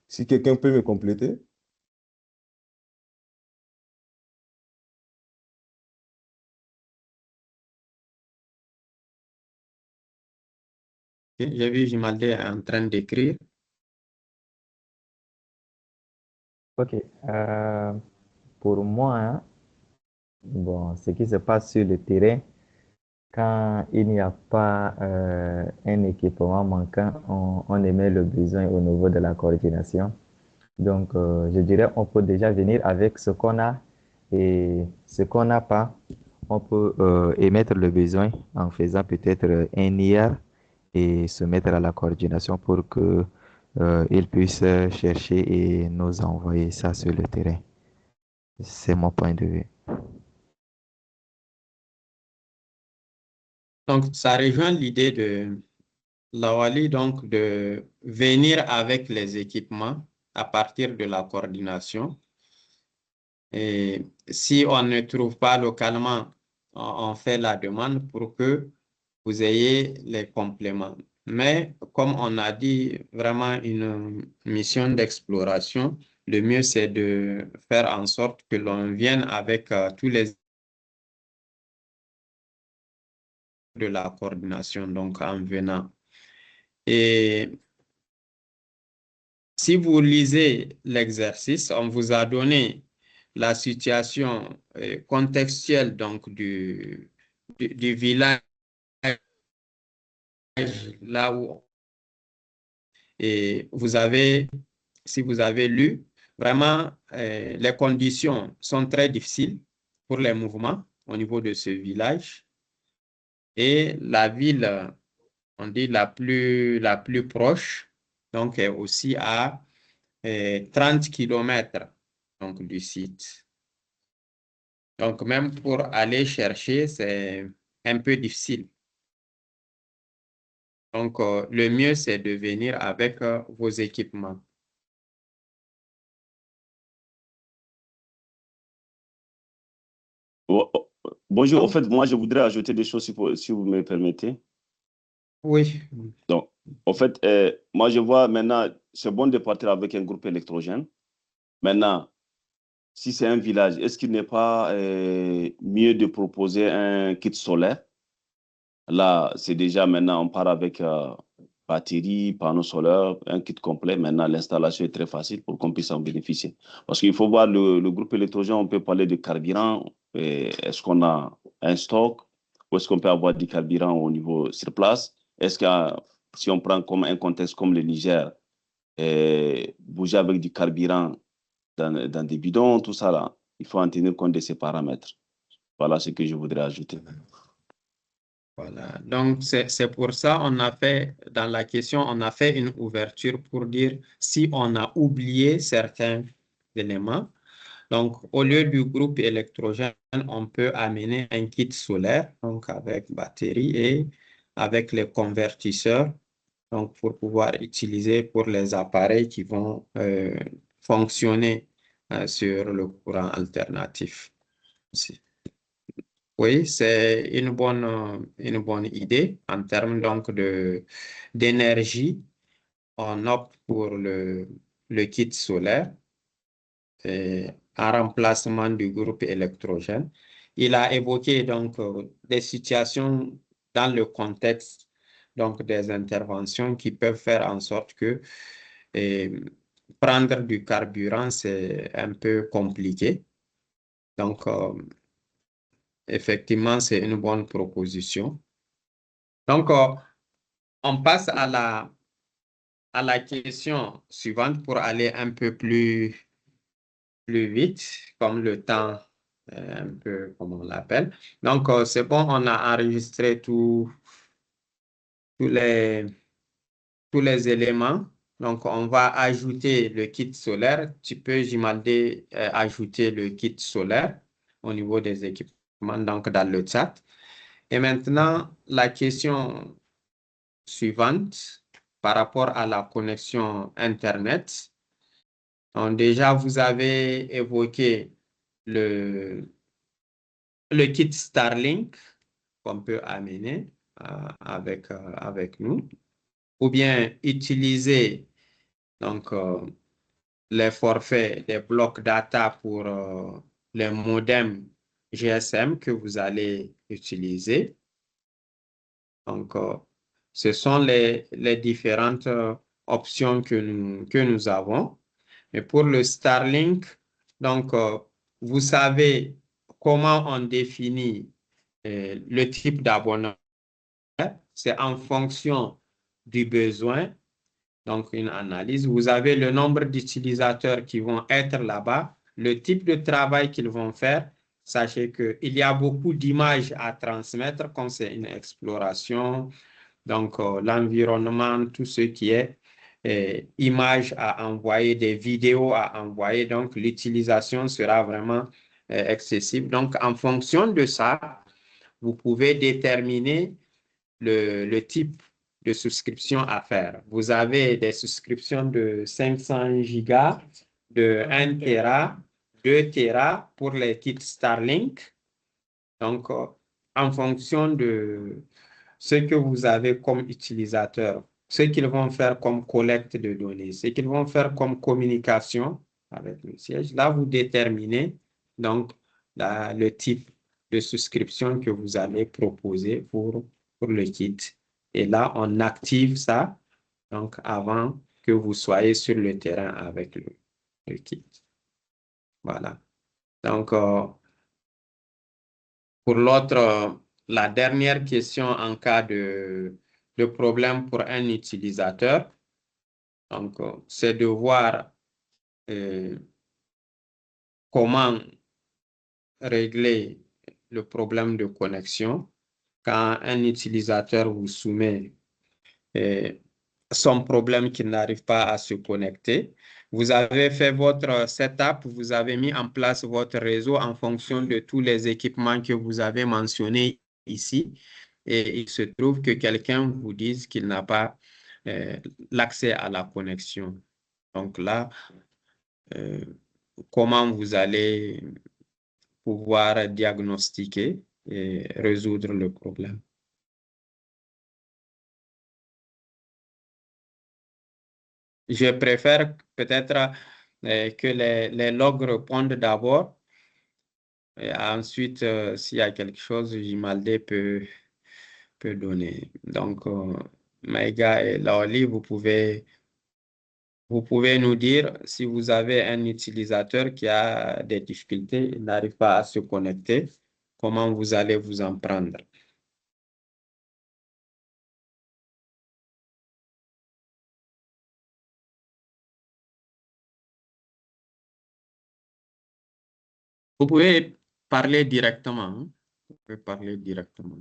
Si quelqu'un peut me compléter. j'ai vu Jimalé en train d'écrire. Ok. Pour moi, hein, bon, ce qui se passe sur le terrain, quand il n'y a pas un équipement manquant, on émet le besoin au niveau de la coordination. Donc, je dirais, on peut déjà venir avec ce qu'on a et ce qu'on n'a pas, on peut émettre le besoin en faisant peut-être un IR et se mettre à la coordination pour que ils puissent chercher et nous envoyer ça sur le terrain. C'est mon point de vue. Donc, ça rejoint l'idée de Lawali, donc de venir avec les équipements à partir de la coordination. Et si on ne trouve pas localement, on fait la demande pour que vous ayez les compléments. Mais comme on a dit, vraiment une mission d'exploration, le mieux c'est de faire en sorte que l'on vienne avec tous les de la coordination, donc en venant. Et si vous lisez l'exercice, on vous a donné la situation contextuelle donc du village là où et vous avez, si vous avez lu, vraiment les conditions sont très difficiles pour les mouvements au niveau de ce village et la ville, on dit la plus proche, donc est aussi à 30 km donc, du site. Donc, même pour aller chercher, c'est un peu difficile. Donc, le mieux, c'est de venir avec vos équipements. Bonjour, en fait, moi, je voudrais ajouter des choses si vous me permettez. Oui. Donc, en fait, moi, je vois maintenant, c'est bon de partir avec un groupe électrogène. Maintenant, si c'est un village, est-ce qu'il n'est pas mieux de proposer un kit solaire? Là, c'est déjà maintenant, on part avec batterie, panneau solaire, un kit complet. Maintenant, l'installation est très facile pour qu'on puisse en bénéficier. Parce qu'il faut voir le groupe électrogène, on peut parler de carburant. Est-ce qu'on a un stock? Ou est-ce qu'on peut avoir du carburant au niveau sur place? Est-ce qu'il y a si on prend comme un contexte comme le Niger, bouger avec du carburant dans des bidons, tout ça là, il faut en tenir compte de ces paramètres. Voilà ce que je voudrais ajouter. Voilà, donc c'est pour ça on a fait, dans la question, on a fait une ouverture pour dire si on a oublié certains éléments. Donc, au lieu du groupe électrogène, on peut amener un kit solaire, donc avec batterie et avec les convertisseurs, donc pour pouvoir utiliser pour les appareils qui vont fonctionner sur le courant alternatif. Oui, c'est une bonne idée en termes donc d'énergie. On opte pour le kit solaire en remplacement du groupe électrogène. Il a évoqué donc des situations dans le contexte donc des interventions qui peuvent faire en sorte que prendre du carburant, c'est un peu compliqué. Donc, effectivement, c'est une bonne proposition. Donc, on passe à la question suivante pour aller un peu plus vite, comme le temps, un peu comme on l'appelle. Donc, c'est bon, on a enregistré tous les éléments. Donc, on va ajouter le kit solaire. Tu peux, j'imagine, ajouter le kit solaire au niveau des équipements, donc dans le chat. Et maintenant, la question suivante par rapport à la connexion Internet. Donc, déjà, vous avez évoqué le kit Starlink qu'on peut amener avec nous, ou bien utiliser donc, les forfaits des blocs data pour les modems GSM que vous allez utiliser. Donc, ce sont les différentes options que nous avons. Et pour le Starlink, donc, vous savez comment on définit le type d'abonnement. C'est en fonction du besoin. Donc, une analyse. Vous avez le nombre d'utilisateurs qui vont être là-bas, le type de travail qu'ils vont faire. Sachez qu'il y a beaucoup d'images à transmettre, comme c'est une exploration. Donc, l'environnement, tout ce qui est images à envoyer, des vidéos à envoyer. Donc, l'utilisation sera vraiment excessive. Donc, en fonction de ça, vous pouvez déterminer le type de souscription à faire. Vous avez des souscriptions de 500 gigas, de 1 Tera, 2 Tera pour les kits Starlink. Donc, en fonction de ce que vous avez comme utilisateur, ce qu'ils vont faire comme collecte de données, ce qu'ils vont faire comme communication avec le siège, là, vous déterminez donc le type de souscription que vous allez proposer pour le kit. Et là, on active ça donc avant que vous soyez sur le terrain avec le kit. Voilà. Donc, pour l'autre, la dernière question en cas de problème pour un utilisateur, donc, c'est de voir comment régler le problème de connexion quand un utilisateur vous soumet son problème qu'il n'arrive pas à se connecter. Vous avez fait votre setup, vous avez mis en place votre réseau en fonction de tous les équipements que vous avez mentionnés ici. Et il se trouve que quelqu'un vous dise qu'il n'a pas l'accès à la connexion. Donc là, comment vous allez pouvoir diagnostiquer et résoudre le problème? Je préfère peut-être que les logs répondent d'abord. Et ensuite, s'il y a quelque chose, Jimalde peut donner. Donc, Maïga et Laoli, vous pouvez nous dire si vous avez un utilisateur qui a des difficultés, il n'arrive pas à se connecter, comment vous allez vous en prendre. Vous pouvez parler directement. Hein. Vous pouvez parler directement.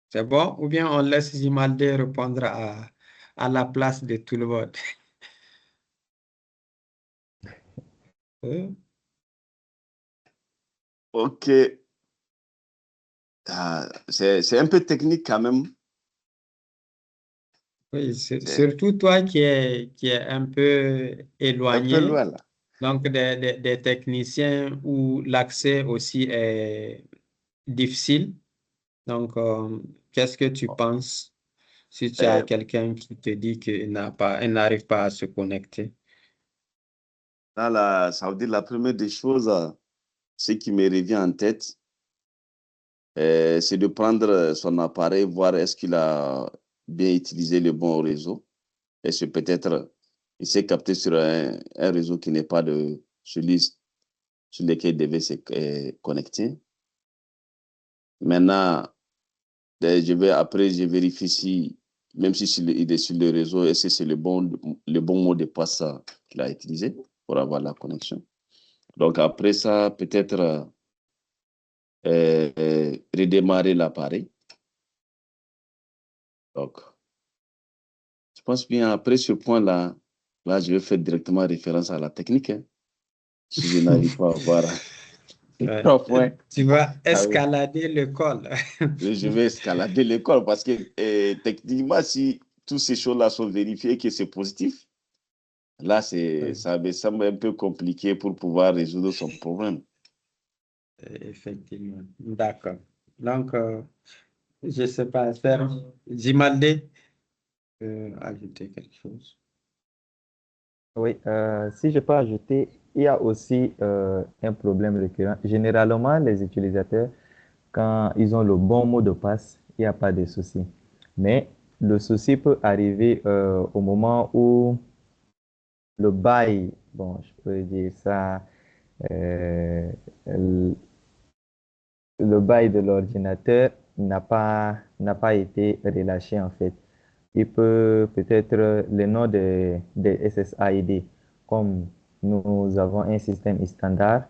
C'est bon? Ou bien on laisse Jimalde répondre à la place de tout le monde. Ok. C'est un peu technique quand même. Oui, C'est surtout toi qui est un peu un peu éloigné, loin là. donc des techniciens où l'accès aussi est difficile. Donc, qu'est-ce que tu penses si tu as Euh, quelqu'un qui te dit qu'il il n'arrive pas à se connecter? Ça veut dire la première des choses, ce qui me revient en tête, c'est de prendre son appareil, voir est-ce qu'il a bien utilisé le bon réseau. Et c'est peut-être, il s'est capté sur un réseau qui n'est pas de celui sur lequel il devait se connecter. Maintenant, après, je vérifie si, même si il est sur le réseau, est-ce que c'est le bon mot de passe qu'il a utilisé pour avoir la connexion. Donc après ça, peut-être redémarrer l'appareil. Donc, je pense bien après ce point-là, là, je vais faire directement référence à la technique. Hein. Si je n'arrive pas à voir Ouais. 3 points, Tu vas ah oui, escalader le col. je vais escalader l'école parce que techniquement, si toutes ces choses-là sont vérifiées que c'est positif, là, ça me semble un peu compliqué pour pouvoir résoudre son problème. Effectivement. D'accord. Donc, je ne sais pas faire. Jimalde, ajouter quelque chose. Oui, si je peux ajouter, il y a aussi un problème récurrent. Généralement, les utilisateurs, quand ils ont le bon mot de passe, il n'y a pas de souci. Mais le souci peut arriver au moment où le bail, bon, je peux dire ça, euh, le le bail de l'ordinateur n'a pas été relâché en fait. Il peut peut-être le nom des SSID, comme nous avons un système standard,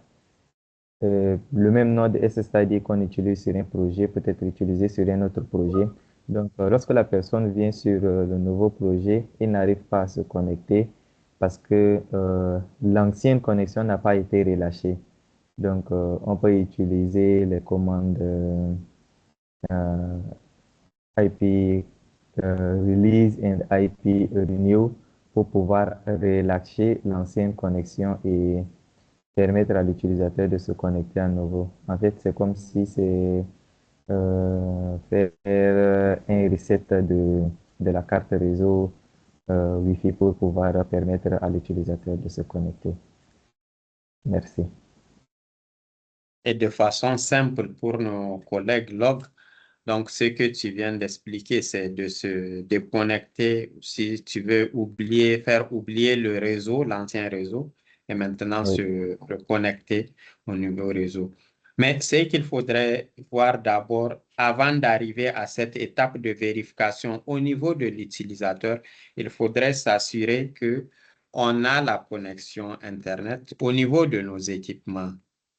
le même nom de SSID qu'on utilise sur un projet peut être utilisé sur un autre projet. Donc, lorsque la personne vient sur le nouveau projet, il n'arrive pas à se connecter parce que l'ancienne connexion n'a pas été relâchée. Donc, on peut utiliser les commandes euh, IP release and IP renew pour pouvoir relâcher l'ancienne connexion et permettre à l'utilisateur de se connecter à nouveau. En fait, c'est comme si c'est faire un reset de la carte réseau Wi-Fi pour pouvoir permettre à l'utilisateur de se connecter. Merci. Et de façon simple pour nos collègues log. Donc, ce que tu viens d'expliquer, c'est de se déconnecter si tu veux faire oublier le réseau, l'ancien réseau, et maintenant Oui. se reconnecter au nouveau réseau. Mais ce qu'il faudrait voir d'abord, avant d'arriver à cette étape de vérification au niveau de l'utilisateur, il faudrait s'assurer que on a la connexion Internet au niveau de nos équipements.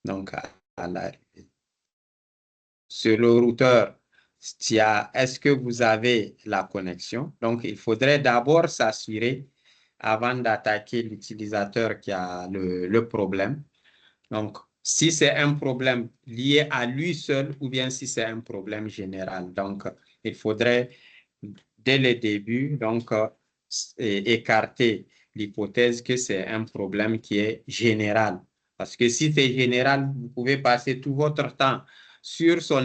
Donc, à l'arrivée. Sur le routeur, est-ce que vous avez la connexion? Donc, il faudrait d'abord s'assurer avant d'attaquer l'utilisateur qui a le problème. Donc, si c'est un problème lié à lui seul ou bien si c'est un problème général. Donc, il faudrait, dès le début, donc, écarter l'hypothèse que c'est un problème qui est général. Parce que si c'est général, vous pouvez passer tout votre temps sur son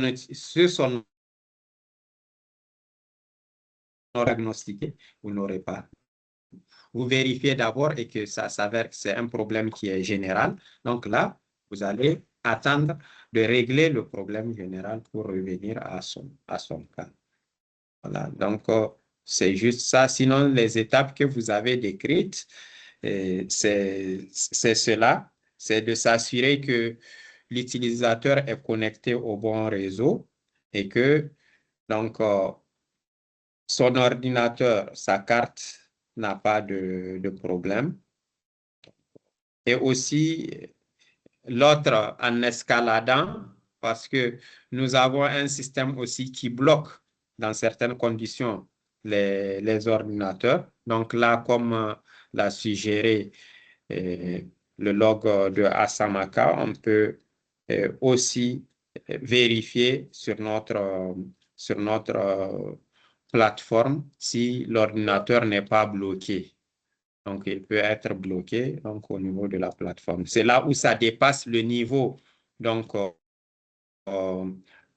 diagnostiqué, vous n'aurez pas. Vous vérifiez d'abord et que ça s'avère que c'est un problème qui est général. Donc là, vous allez attendre de régler le problème général pour revenir à son cas. Voilà. Donc, C'est juste ça. Sinon, les étapes que vous avez décrites, c'est cela. C'est de s'assurer que l'utilisateur est connecté au bon réseau et que donc son ordinateur, sa carte n'a pas de problème. Et aussi, l'autre en escaladant, parce que nous avons un système aussi qui bloque dans certaines conditions les ordinateurs. Donc là, comme l'a suggéré le log de Asamaka, on peut aussi vérifier sur notre plateforme si l'ordinateur n'est pas bloqué. Donc, il peut être bloqué donc, au niveau de la plateforme. C'est là où ça dépasse le niveau donc,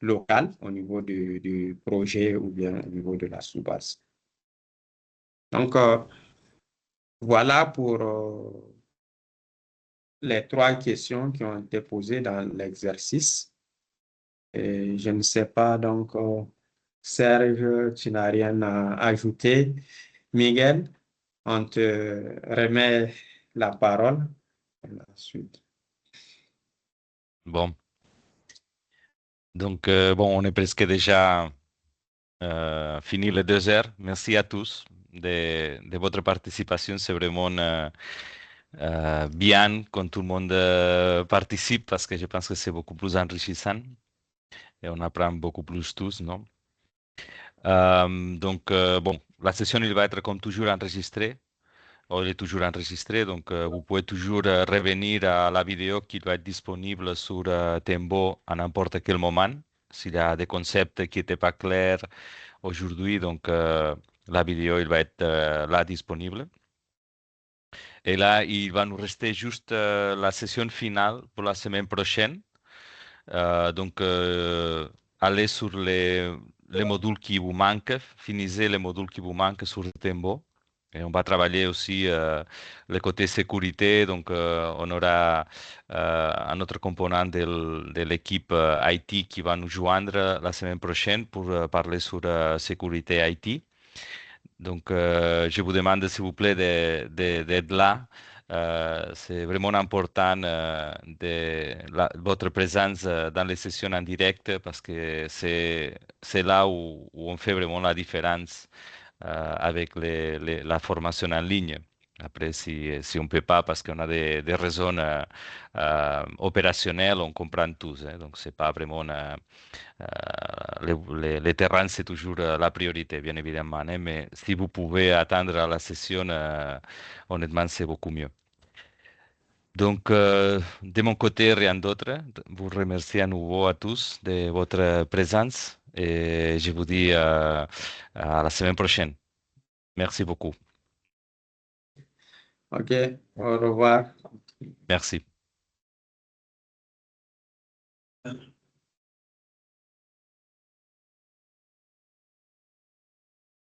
local, au niveau du projet ou bien au niveau de la sous-base. Donc, voilà pour les 3 questions qui ont été posées dans l'exercice. Et je ne sais pas, donc, Serge, tu n'as rien à ajouter. Miguel, on te remet la parole pour la suite. Bon. Donc, bon, on est presque déjà fini les 2 heures. Merci à tous de votre participation. C'est vraiment bien quand tout le monde participe parce que je pense que c'est beaucoup plus enrichissant et on apprend beaucoup plus tous, non? Donc, bon, la session, il va être comme toujours enregistrée. Il est toujours enregistré, donc vous pouvez toujours revenir à la vidéo qui doit être disponible sur Tembo à n'importe quel moment. S'il y a des concepts qui n'étaient pas clairs aujourd'hui, donc la vidéo il va être là disponible. Et là, il va nous rester juste la session finale pour la semaine prochaine. Donc, allez sur les modules qui vous manquent, finissez les modules qui vous manquent sur Tembo. Et on va travailler aussi le côté sécurité. Donc, on aura un autre component de l'équipe IT qui va nous joindre la semaine prochaine pour parler sur sécurité IT. Donc, je vous demande, s'il vous plaît, d'être là. C'est vraiment important votre présence dans les sessions en direct parce que c'est là où on fait vraiment la différence avec la formation en ligne. Après, si on ne peut pas, parce qu'on a des raisons opérationnelles, on comprend tous. Donc, c'est pas vraiment... les terrains, c'est toujours la priorité, bien évidemment. Mais si vous pouvez attendre à la session, honnêtement, c'est beaucoup mieux. Donc, de mon côté, rien d'autre. Vous remercie à nouveau à tous de votre présence et je vous dis à la semaine prochaine. Merci beaucoup. OK, au revoir. Merci.